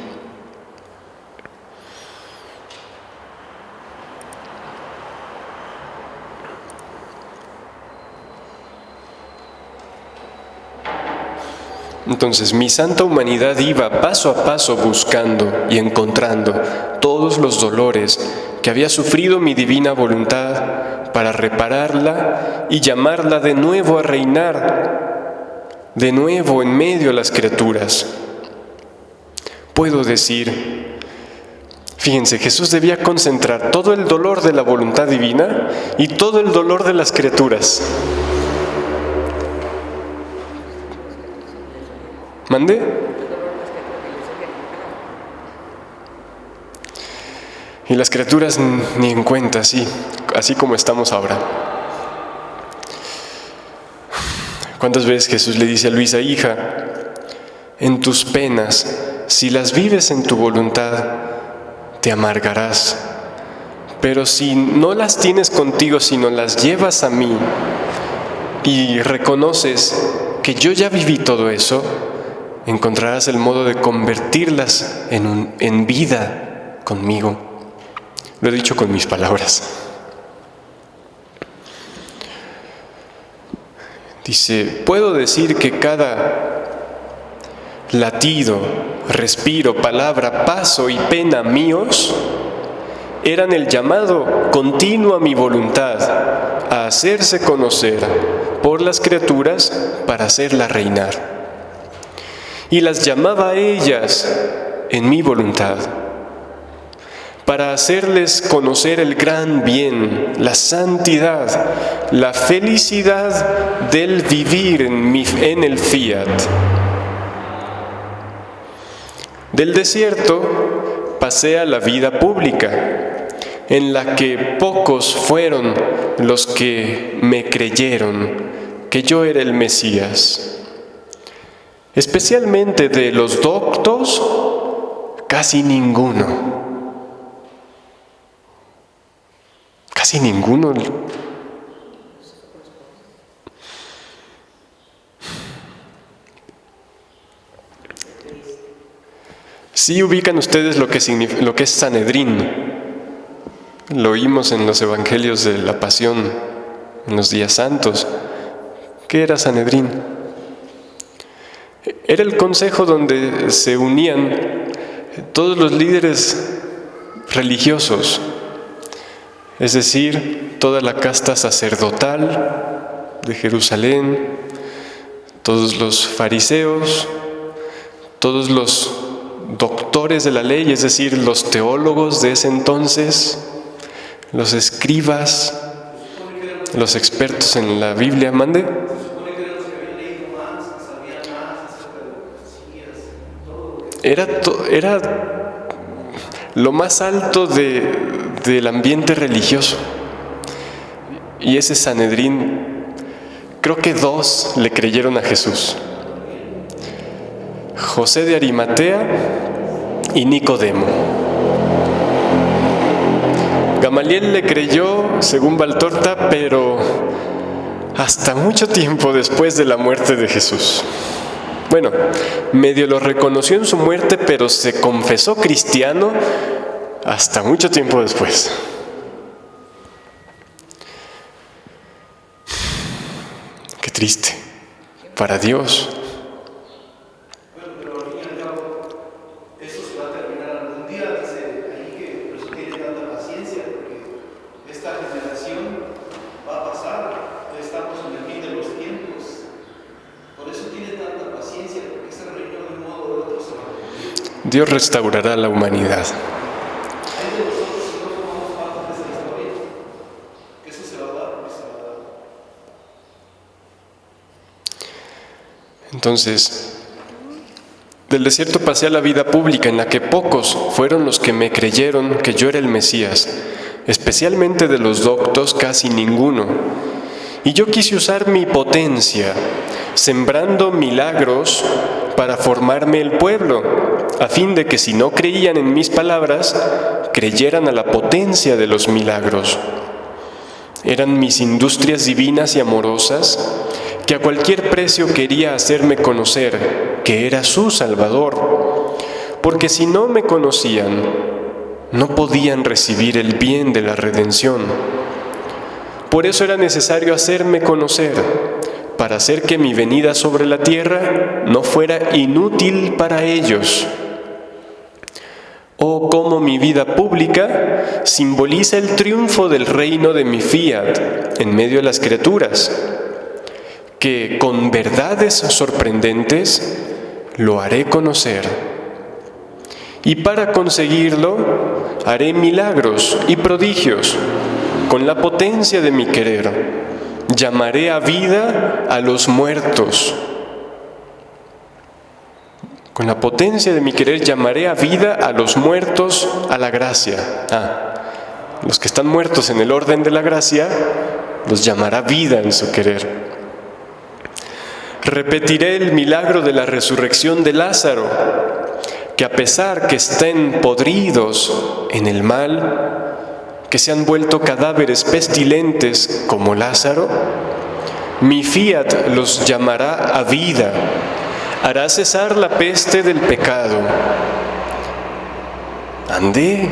Entonces, mi santa humanidad iba paso a paso buscando y encontrando todos los dolores que había sufrido mi divina voluntad para repararla y llamarla de nuevo a reinar, de nuevo en medio de las criaturas. Puedo decir, fíjense, Jesús debía concentrar todo el dolor de la voluntad divina y todo el dolor de las criaturas. ¿Mande? Y las criaturas ni en cuenta, así como estamos ahora. ¿Cuántas veces Jesús le dice a Luisa: hija, en tus penas, si las vives en tu voluntad, te amargarás. Pero si no las tienes contigo, sino las llevas a mí y reconoces que yo ya viví todo eso, encontrarás el modo de convertirlas en vida conmigo. Lo he dicho con mis palabras. Dice: puedo decir que cada latido, respiro, palabra, paso y pena míos eran el llamado continuo a mi voluntad a hacerse conocer por las criaturas para hacerla reinar. Y las llamaba a ellas en mi voluntad, para hacerles conocer el gran bien, la santidad, la felicidad del vivir en el fiat. Del desierto pasé a la vida pública, en la que pocos fueron los que me creyeron que yo era el Mesías. Especialmente de los doctos, casi ninguno. Casi ninguno. Sí ubican ustedes lo que es Sanedrín. Lo oímos en los evangelios de la Pasión, en los días santos. ¿Qué era Sanedrín? Era el consejo donde se unían todos los líderes religiosos, es decir, toda la casta sacerdotal de Jerusalén, todos los fariseos, todos los doctores de la ley, es decir, los teólogos de ese entonces, los escribas, los expertos en la Biblia. ¿Mande? Era lo más alto del ambiente religioso. Y ese Sanedrín, creo que 2 le creyeron a Jesús: José de Arimatea y Nicodemo. Gamaliel le creyó, según Valtorta, pero hasta mucho tiempo después de la muerte de Jesús. Bueno, medio lo reconoció en su muerte, pero se confesó cristiano hasta mucho tiempo después. Qué triste para Dios. Dios restaurará la humanidad. Entonces, del desierto pasé a la vida pública, en la que pocos fueron los que me creyeron que yo era el Mesías, especialmente de los doctos, casi ninguno. Y yo quise usar mi potencia, sembrando milagros para formarme el pueblo, a fin de que si no creían en mis palabras, creyeran a la potencia de los milagros. Eran mis industrias divinas y amorosas, que a cualquier precio quería hacerme conocer que era su Salvador, porque si no me conocían, no podían recibir el bien de la redención. Por eso era necesario hacerme conocer, para hacer que mi venida sobre la tierra no fuera inútil para ellos. Oh, cómo mi vida pública simboliza el triunfo del reino de mi fiat en medio de las criaturas, que con verdades sorprendentes lo haré conocer. Y para conseguirlo haré milagros y prodigios con la potencia de mi querer. Llamaré a vida a los muertos. Con la potencia de mi querer llamaré a vida a los muertos a la gracia. Los que están muertos en el orden de la gracia, los llamará vida en su querer. Repetiré el milagro de la resurrección de Lázaro, que a pesar que estén podridos en el mal, que se han vuelto cadáveres pestilentes como Lázaro, mi fiat los llamará a vida, hará cesar la peste del pecado. Andé,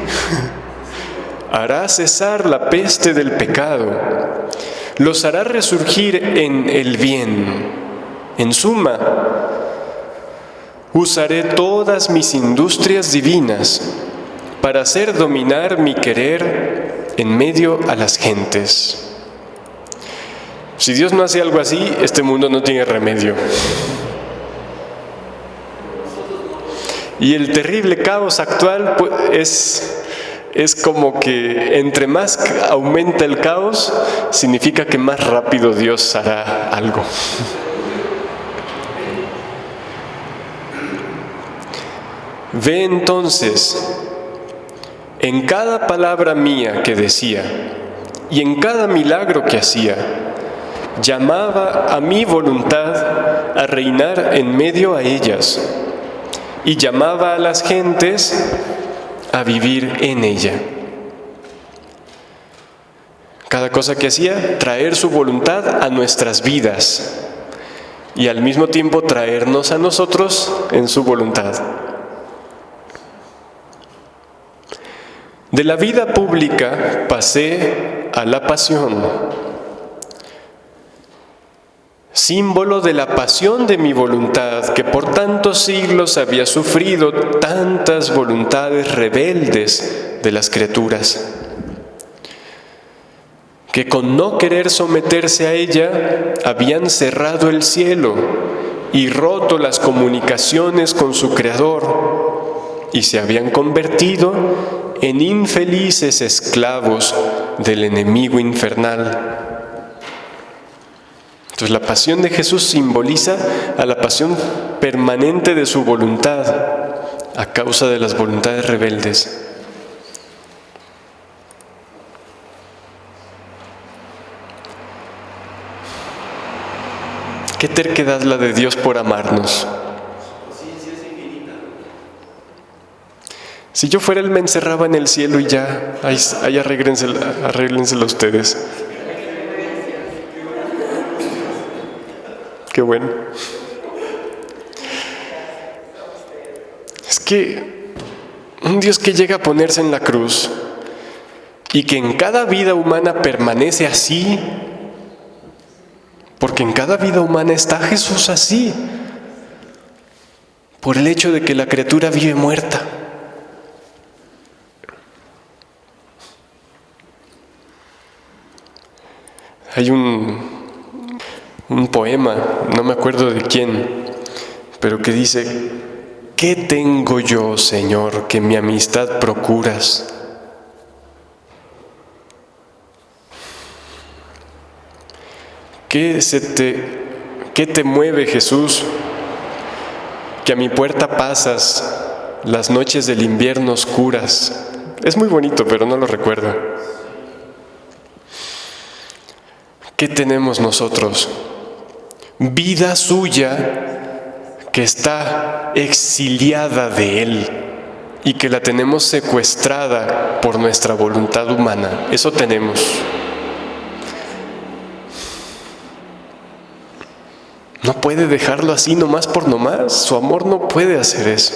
hará cesar la peste del pecado, los hará resurgir en el bien. En suma, usaré todas mis industrias divinas para hacer dominar mi querer en medio a las gentes. Si Dios no hace algo así, este mundo no tiene remedio. Y el terrible caos actual es como que entre más aumenta el caos, significa que más rápido Dios hará algo. Ve entonces, en cada palabra mía que decía y en cada milagro que hacía, llamaba a mi voluntad a reinar en medio a ellas y llamaba a las gentes a vivir en ella. Cada cosa que hacía, traer su voluntad a nuestras vidas y al mismo tiempo traernos a nosotros en su voluntad. De la vida pública pasé a la pasión, símbolo de la pasión de mi voluntad, que por tantos siglos había sufrido tantas voluntades rebeldes de las criaturas, que con no querer someterse a ella habían cerrado el cielo y roto las comunicaciones con su Creador, y se habían convertido en infelices esclavos del enemigo infernal. Entonces la pasión de Jesús simboliza a la pasión permanente de su voluntad a causa de las voluntades rebeldes. Qué terquedad la de Dios por amarnos. Si yo fuera Él, me encerraba en el cielo y ya, ahí arréglensela ustedes. Qué bueno. Es que un Dios que llega a ponerse en la cruz y que en cada vida humana permanece así, porque en cada vida humana está Jesús así, por el hecho de que la criatura vive muerta. Hay un poema, no me acuerdo de quién, pero que dice: ¿qué tengo yo, Señor, que mi amistad procuras? ¿Qué te mueve, Jesús, que a mi puerta pasas las noches del invierno oscuras? Es muy bonito, pero no lo recuerdo. ¿Qué tenemos nosotros? Vida suya que está exiliada de Él y que la tenemos secuestrada por nuestra voluntad humana. Eso tenemos. No puede dejarlo así nomás por nomás. Su amor no puede hacer eso.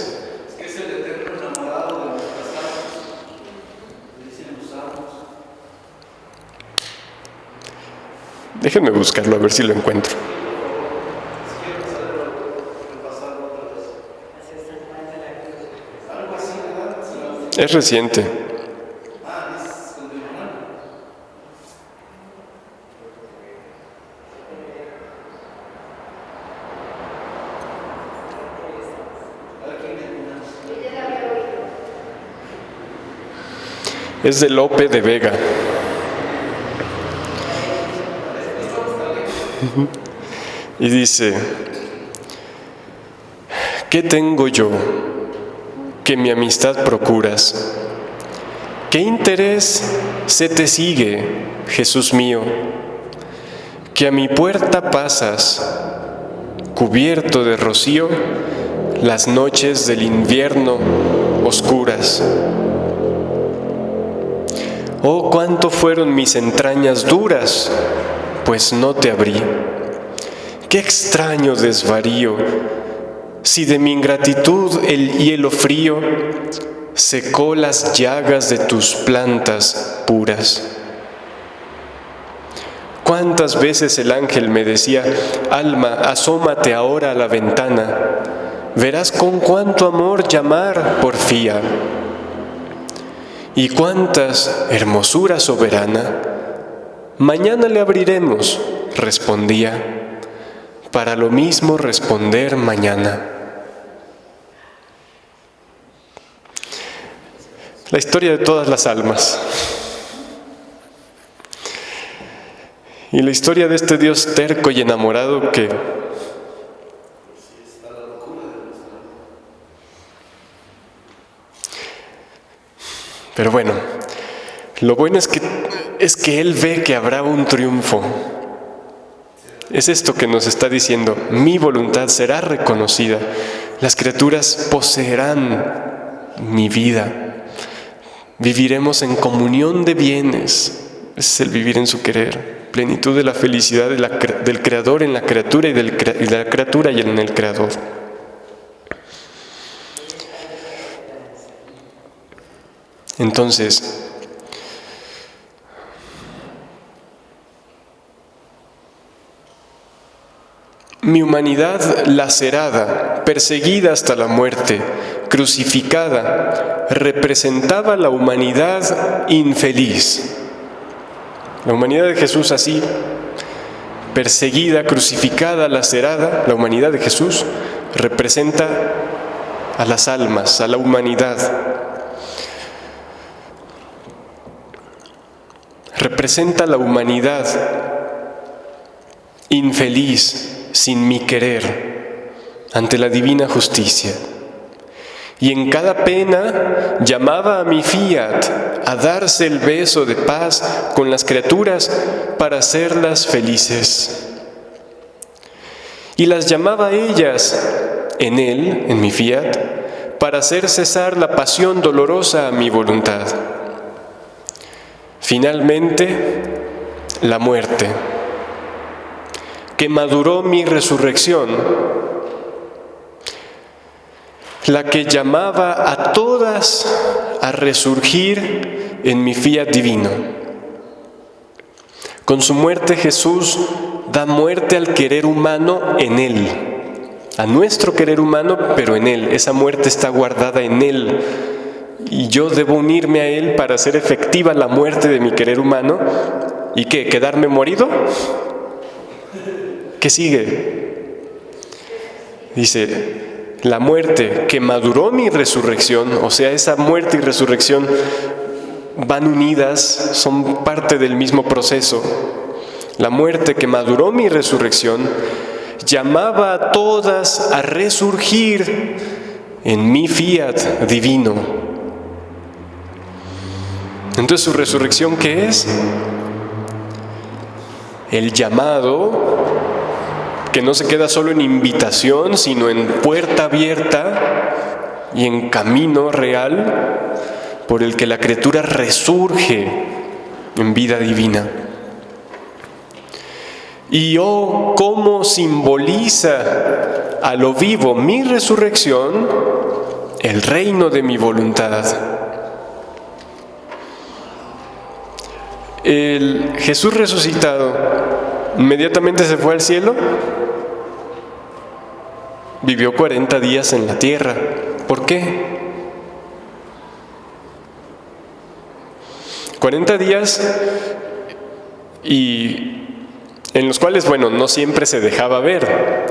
Es el eterno enamorado de nuestras almas, dicen los salmos. Déjenme buscarlo a ver si lo encuentro. Es reciente. Es de Lope de Vega. Y dice: ¿qué tengo yo que mi amistad procuras? ¿Qué interés se te sigue, Jesús mío, que a mi puerta pasas cubierto de rocío, las noches del invierno oscuras. Oh, cuánto fueron mis entrañas duras, pues no te abrí. Qué extraño desvarío, si de mi ingratitud el hielo frío secó las llagas de tus plantas puras. Cuántas veces el ángel me decía: alma, asómate ahora a la ventana, verás con cuánto amor llamar porfía. Y cuántas, hermosura soberana, mañana le abriremos, respondía, para lo mismo responder mañana. La historia de todas las almas. Y la historia de este Dios terco y enamorado que pero bueno, lo bueno es que Él ve que habrá un triunfo. Es esto que nos está diciendo: mi voluntad será reconocida, las criaturas poseerán mi vida, viviremos en comunión de bienes. Ese es el vivir en su querer, plenitud de la felicidad del Creador en la criatura y de la criatura y en el Creador. Entonces, mi humanidad lacerada, perseguida hasta la muerte, crucificada, representaba la humanidad infeliz. La humanidad de Jesús así, perseguida, crucificada, lacerada, la humanidad de Jesús representa a las almas, a la humanidad. Representa la humanidad infeliz, sin mi querer, ante la divina justicia. Y en cada pena llamaba a mi fiat a darse el beso de paz con las criaturas para hacerlas felices. Y las llamaba a ellas, en él, en mi fiat, para hacer cesar la pasión dolorosa a mi voluntad. Finalmente, la muerte, que maduró mi resurrección, la que llamaba a todas a resurgir en mi fiat divino. Con su muerte Jesús da muerte al querer humano en Él, a nuestro querer humano, pero en Él. Esa muerte está guardada en Él. Y yo debo unirme a Él para hacer efectiva la muerte de mi querer humano. ¿Y qué? ¿Quedarme morido? ¿Qué sigue? Dice, la muerte que maduró mi resurrección, o sea, esa muerte y resurrección van unidas, son parte del mismo proceso. La muerte que maduró mi resurrección llamaba a todas a resurgir en mi fiat divino. Entonces, ¿su resurrección qué es? El llamado que no se queda solo en invitación, sino en puerta abierta y en camino real por el que la criatura resurge en vida divina. Y oh, cómo simboliza a lo vivo mi resurrección, el reino de mi voluntad. El Jesús resucitado inmediatamente se fue al cielo, vivió 40 días en la tierra. ¿Por qué? 40 días y en los cuales, bueno, no siempre se dejaba ver.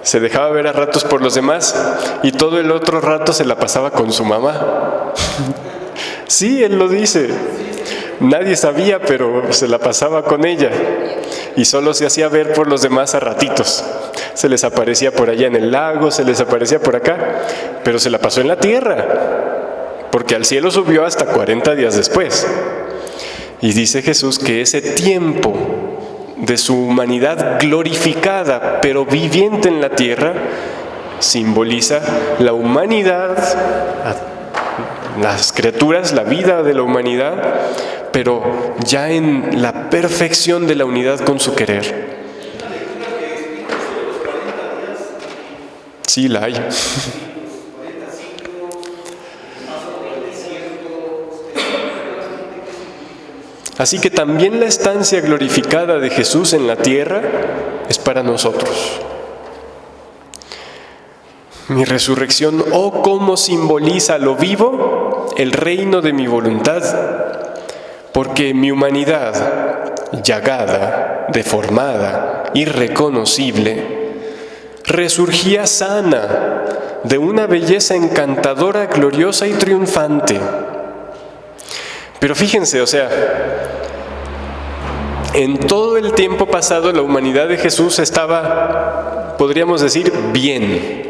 Se dejaba ver a ratos por los demás y todo el otro rato se la pasaba con su mamá. Sí, él lo dice. Nadie sabía, pero se la pasaba con ella y solo se hacía ver por los demás a ratitos. Se les aparecía por allá en el lago, se les aparecía por acá, pero se la pasó en la tierra, porque al cielo subió hasta 40 días después. Y dice Jesús que ese tiempo de su humanidad glorificada, pero viviente en la tierra, simboliza la humanidad, las criaturas, la vida de la humanidad, pero ya en la perfección de la unidad con su querer. Sí, la hay. Así que también la estancia glorificada de Jesús en la tierra es para nosotros. Mi resurrección, oh, cómo simboliza lo vivo el reino de mi voluntad, porque mi humanidad, llagada, deformada, irreconocible, resurgía sana, de una belleza encantadora, gloriosa y triunfante. Pero fíjense, en todo el tiempo pasado la humanidad de Jesús estaba, podríamos decir, bien.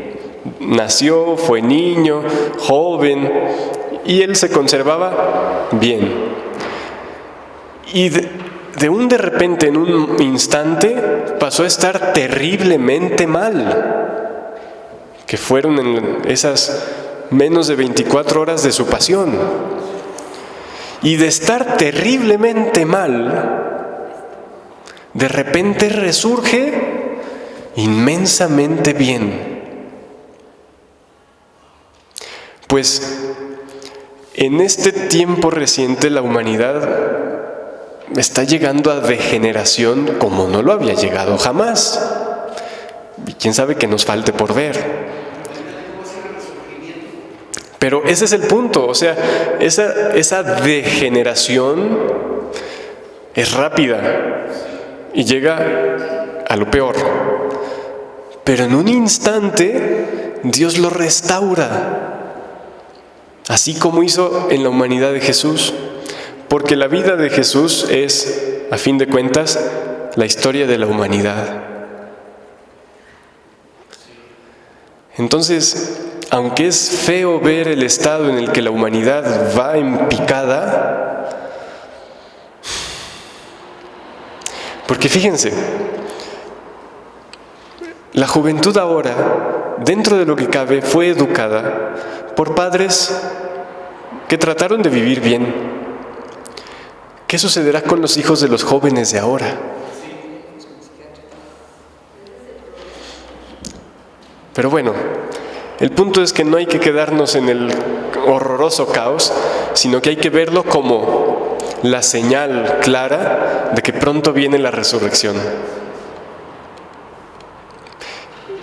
Nació, fue niño, joven, y él se conservaba bien. Y de repente, en un instante, pasó a estar terriblemente mal, que fueron en esas menos de 24 horas de su pasión. Y de estar terriblemente mal, de repente resurge inmensamente bien. Pues en este tiempo reciente la humanidad está llegando a degeneración como no lo había llegado jamás. Y quién sabe qué nos falte por ver. Pero ese es el punto, esa degeneración es rápida y llega a lo peor. Pero en un instante Dios lo restaura. Así como hizo en la humanidad de Jesús, porque la vida de Jesús es, a fin de cuentas, la historia de la humanidad. Entonces, aunque es feo ver el estado en el que la humanidad va en picada, porque fíjense, la juventud ahora, dentro de lo que cabe, fue educada por padres que trataron de vivir bien. ¿Qué sucederá con los hijos de los jóvenes de ahora? Pero bueno, el punto es que no hay que quedarnos en el horroroso caos, sino que hay que verlo como la señal clara de que pronto viene la resurrección.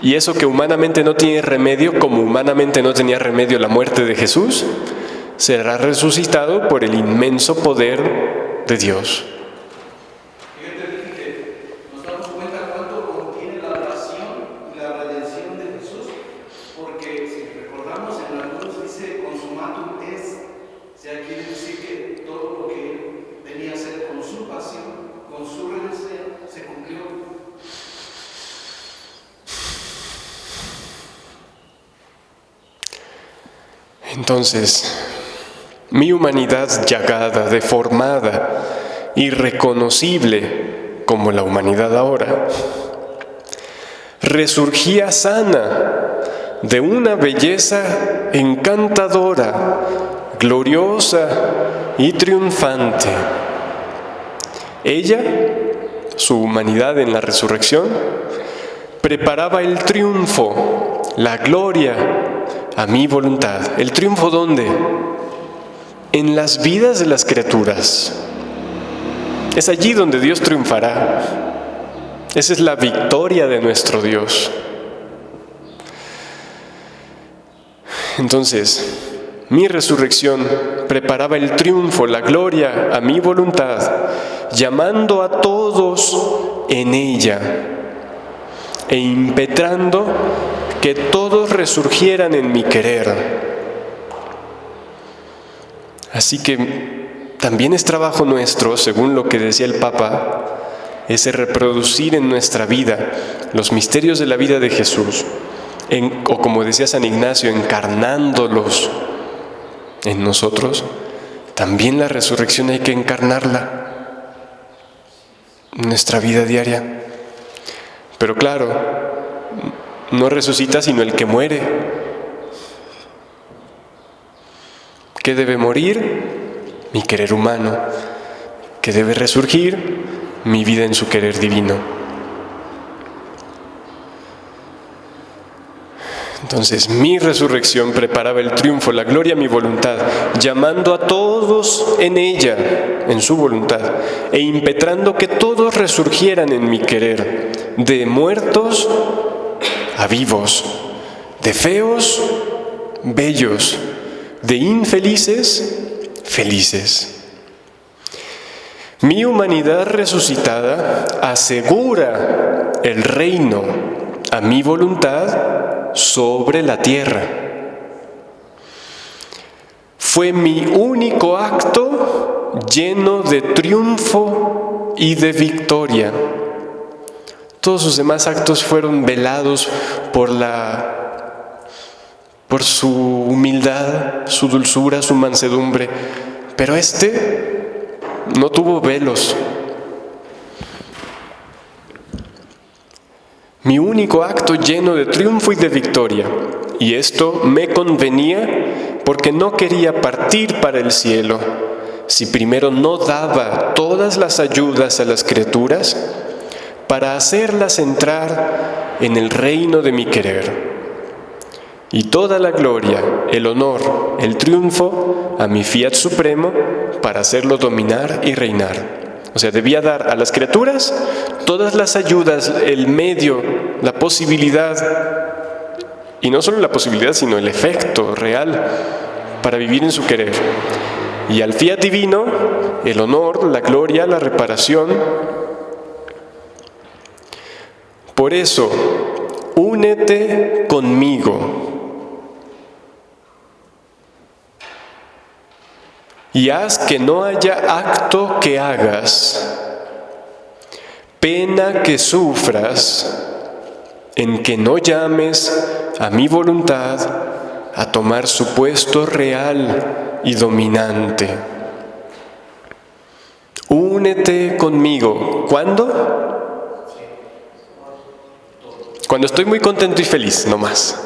Y eso que humanamente no tiene remedio, como humanamente no tenía remedio la muerte de Jesús, será resucitado por el inmenso poder de Dios. Fíjate que nos damos cuenta cuánto contiene la pasión y la redención de Jesús, porque si recordamos en la cruz dice consumatum est, o sea, quiere decir que todo lo que él venía a hacer con su pasión, con su redención, se cumplió. Entonces, mi humanidad llagada, deformada, irreconocible como la humanidad ahora, resurgía sana, de una belleza encantadora, gloriosa y triunfante. Ella, su humanidad en la resurrección, preparaba el triunfo, la gloria, a mi voluntad. ¿El triunfo dónde? En las vidas de las criaturas. Es allí donde Dios triunfará. Esa es la victoria de nuestro Dios. Entonces, mi resurrección preparaba el triunfo, la gloria a mi voluntad, llamando a todos en ella e impetrando que todos resurgieran en mi querer. Así que también es trabajo nuestro, según lo que decía el Papa, ese reproducir en nuestra vida los misterios de la vida de Jesús, o como decía San Ignacio, encarnándolos en nosotros. También la resurrección hay que encarnarla. nuestra vida diaria. Pero claro, no resucita sino el que muere. ¿Qué debe morir? Mi querer humano. ¿Qué debe resurgir? Mi vida en su querer divino. Entonces, mi resurrección preparaba el triunfo, la gloria, mi voluntad, llamando a todos en ella, en su voluntad, e impetrando que todos resurgieran en mi querer, de muertos a vivos, de feos, bellos, de infelices, felices. Mi humanidad resucitada asegura el reino a mi voluntad sobre la tierra. Fue mi único acto lleno de triunfo y de victoria. Todos sus demás actos fueron velados por su humildad, su dulzura, su mansedumbre, pero este no tuvo velos. Mi único acto lleno de triunfo y de victoria, y esto me convenía porque no quería partir para el cielo si primero no daba todas las ayudas a las criaturas para hacerlas entrar en el reino de mi querer. Y toda la gloria, el honor, el triunfo a mi fiat supremo para hacerlo dominar y reinar. O sea, debía dar a las criaturas todas las ayudas, el medio, la posibilidad, y no solo la posibilidad, sino el efecto real para vivir en su querer. Y al fiat divino, el honor, la gloria, la reparación. Por eso, únete conmigo y haz que no haya acto que hagas, pena que sufras, en que no llames a mi voluntad a tomar su puesto real y dominante. Únete conmigo. ¿Cuándo? Cuando estoy muy contento y feliz, no más.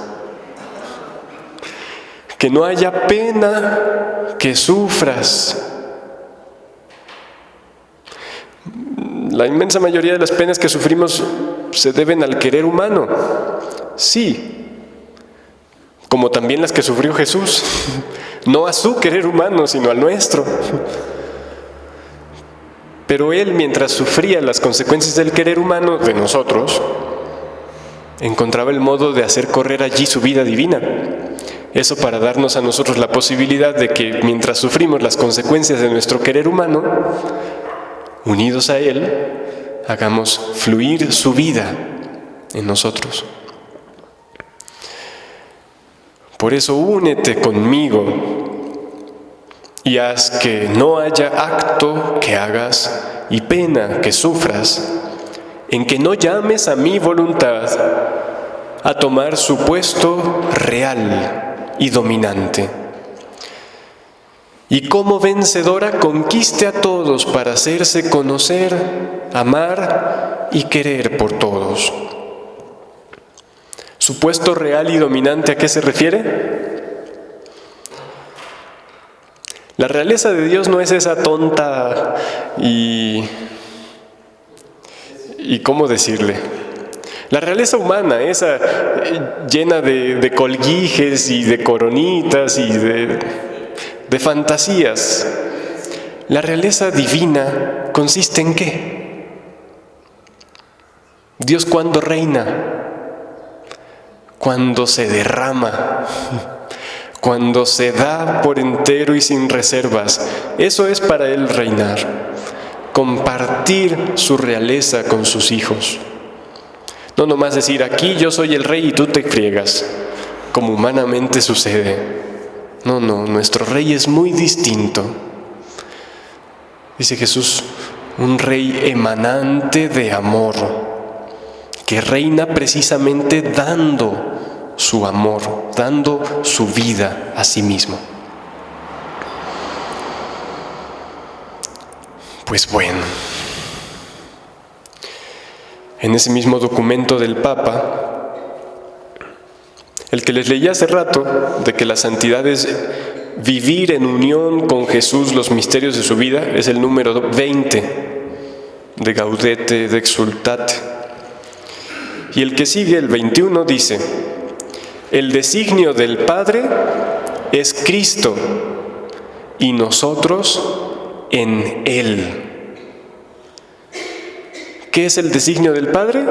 Que no haya pena que sufras. La inmensa mayoría de las penas que sufrimos se deben al querer humano. Sí, como también las que sufrió Jesús. No a su querer humano, sino al nuestro. Pero Él, mientras sufría las consecuencias del querer humano de nosotros, encontraba el modo de hacer correr allí su vida divina. Eso para darnos a nosotros la posibilidad de que mientras sufrimos las consecuencias de nuestro querer humano, unidos a Él, hagamos fluir su vida en nosotros. Por eso únete conmigo y haz que no haya acto que hagas y pena que sufras, en que no llames a mi voluntad a tomar su puesto real y dominante. Y como vencedora conquiste a todos para hacerse conocer, amar y querer por todos. ¿Su puesto real y dominante a qué se refiere? La realeza de Dios no es esa tonta y ¿cómo decirle? La realeza humana, esa llena de colguijes y de coronitas y de fantasías. La realeza divina consiste en ¿qué? Dios cuando reina, cuando se derrama, cuando se da por entero y sin reservas. Eso es para Él reinar, compartir su realeza con sus hijos. No nomás decir, aquí yo soy el rey y tú te friegas, como humanamente sucede. No, nuestro rey es muy distinto. Dice Jesús, un rey emanante de amor, que reina precisamente dando su amor, dando su vida a sí mismo. Pues bueno, En ese mismo documento del Papa, el que les leí hace rato, de que la santidad es vivir en unión con Jesús los misterios de su vida, es el número 20 de Gaudete et Exsultate. Y el que sigue, el 21, dice: el designio del Padre es Cristo y nosotros en Él. ¿Qué es el designio del Padre?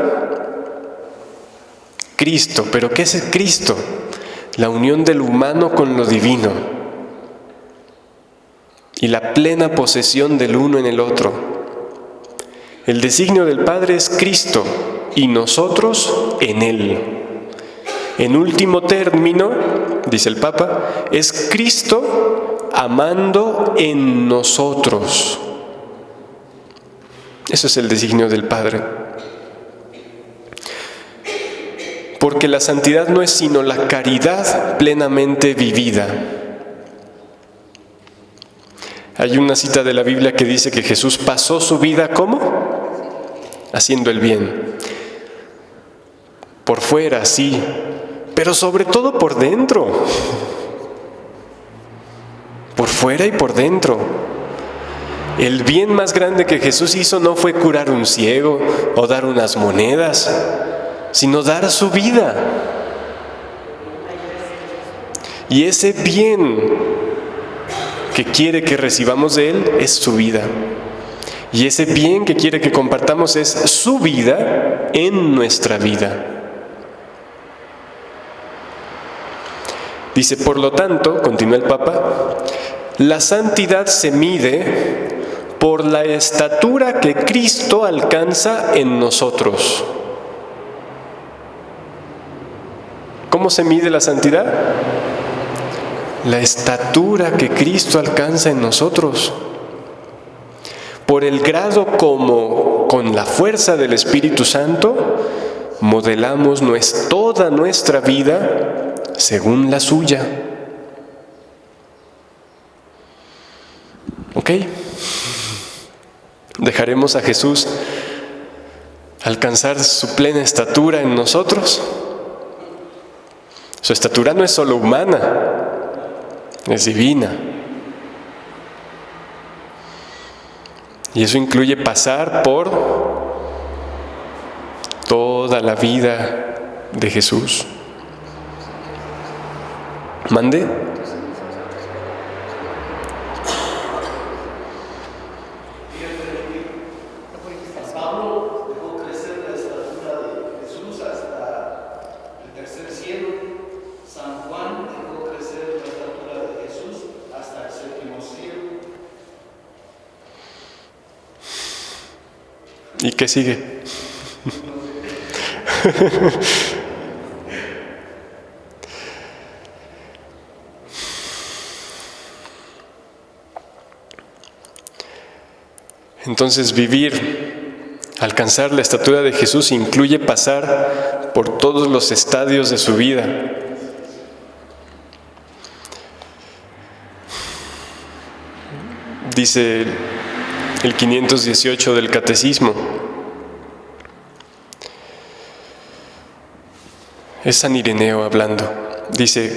Cristo. ¿Pero qué es Cristo? La unión del humano con lo divino y la plena posesión del uno en el otro. El designio del Padre es Cristo y nosotros en Él. En último término, dice el Papa, es Cristo amando en nosotros. Eso es el designio del Padre. Porque la santidad no es sino la caridad plenamente vivida. Hay una cita de la Biblia que dice que Jesús pasó su vida, ¿cómo? Haciendo el bien. Por fuera, sí, pero sobre todo por dentro. Por fuera y por dentro. El bien más grande que Jesús hizo no fue curar un ciego o dar unas monedas, sino dar su vida. Y ese bien que quiere que recibamos de Él es su vida. Y ese bien que quiere que compartamos es su vida en nuestra vida. Dice, por lo tanto, continúa el Papa, la santidad se mide por la estatura que Cristo alcanza en nosotros. ¿Cómo se mide la santidad? La estatura que Cristo alcanza en nosotros. Por el grado como, con la fuerza del Espíritu Santo, modelamos toda nuestra vida según la suya. ¿Ok? ¿Dejaremos a Jesús alcanzar su plena estatura en nosotros? Su estatura no es solo humana, es divina. Y eso incluye pasar por toda la vida de Jesús. ¿Mande? Pablo dejó crecer la estatura de Jesús hasta el tercer cielo. San Juan dejó crecer la estatura de Jesús hasta el séptimo cielo. ¿Y qué sigue? Entonces alcanzar la estatura de Jesús incluye pasar por todos los estadios de su vida. Dice el 518 del Catecismo. Es San Ireneo hablando. Dice,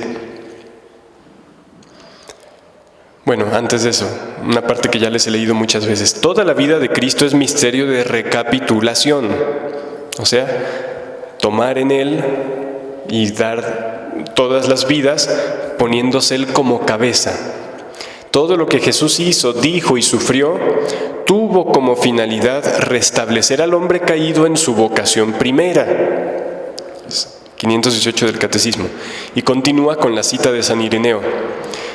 bueno, antes de eso, una parte que ya les he leído muchas veces. Toda la vida de Cristo es misterio de recapitulación. O sea, tomar en Él y dar todas las vidas poniéndose Él como cabeza. Todo lo que Jesús hizo, dijo y sufrió, tuvo como finalidad restablecer al hombre caído en su vocación primera. 518 del Catecismo. Y continúa con la cita de San Ireneo.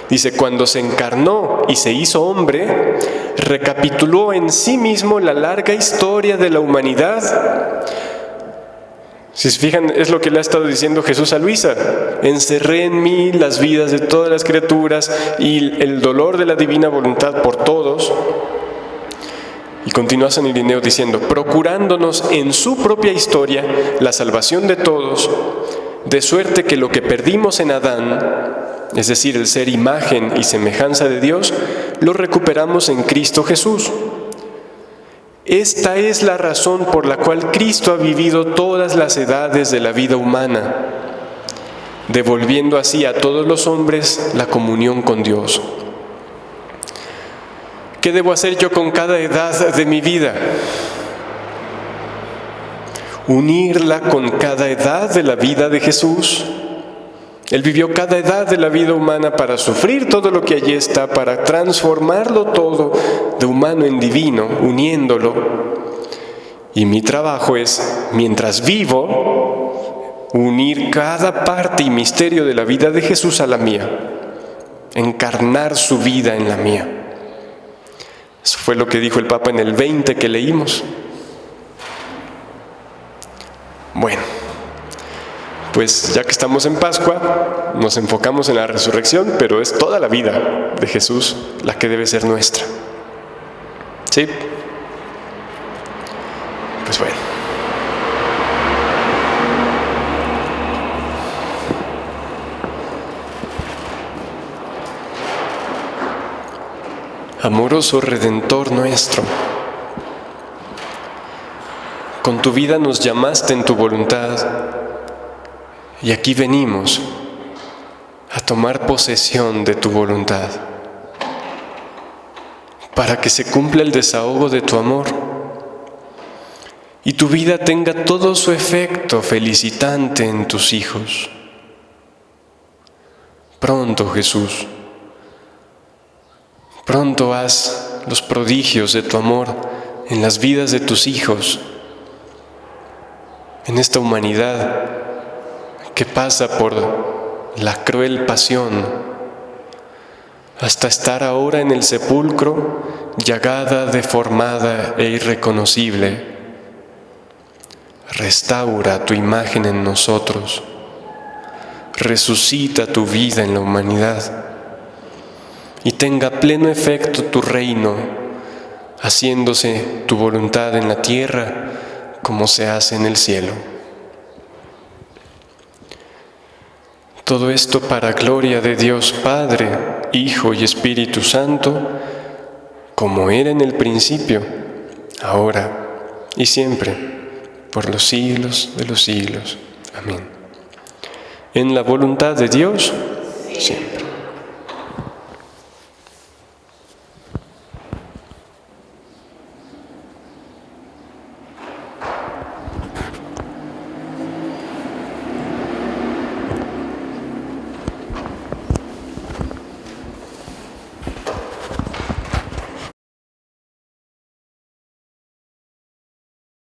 Dice, cuando se encarnó y se hizo hombre, recapituló en sí mismo la larga historia de la humanidad. Si se fijan, es lo que le ha estado diciendo Jesús a Luisa. Encerré en mí las vidas de todas las criaturas y el dolor de la divina voluntad por todos. Y continúa San Ireneo diciendo, procurándonos en su propia historia la salvación de todos, de suerte que lo que perdimos en Adán, es decir, el ser imagen y semejanza de Dios, lo recuperamos en Cristo Jesús. Esta es la razón por la cual Cristo ha vivido todas las edades de la vida humana, devolviendo así a todos los hombres la comunión con Dios. ¿Qué debo hacer yo con cada edad de mi vida? Unirla con cada edad de la vida de Jesús. Él vivió cada edad de la vida humana para sufrir todo lo que allí está, para transformarlo todo de humano en divino, uniéndolo. Y mi trabajo es, mientras vivo, unir cada parte y misterio de la vida de Jesús a la mía, encarnar su vida en la mía. Eso fue lo que dijo el Papa en el 20 que leímos. Bueno, pues ya que estamos en Pascua, nos enfocamos en la resurrección, pero es toda la vida de Jesús la que debe ser nuestra. ¿Sí? Pues bueno. Amoroso Redentor nuestro, con tu vida nos llamaste en tu voluntad, y aquí venimos a tomar posesión de tu voluntad, para que se cumpla el desahogo de tu amor, y tu vida tenga todo su efecto felicitante en tus hijos. Pronto, Jesús, pronto haz los prodigios de tu amor en las vidas de tus hijos, en esta humanidad que pasa por la cruel pasión, hasta estar ahora en el sepulcro, llagada, deformada e irreconocible. Restaura tu imagen en nosotros, resucita tu vida en la humanidad, y tenga pleno efecto tu reino, haciéndose tu voluntad en la tierra como se hace en el cielo. Todo esto para gloria de Dios Padre, Hijo y Espíritu Santo, como era en el principio, ahora y siempre, por los siglos de los siglos. Amén. En la voluntad de Dios, siempre.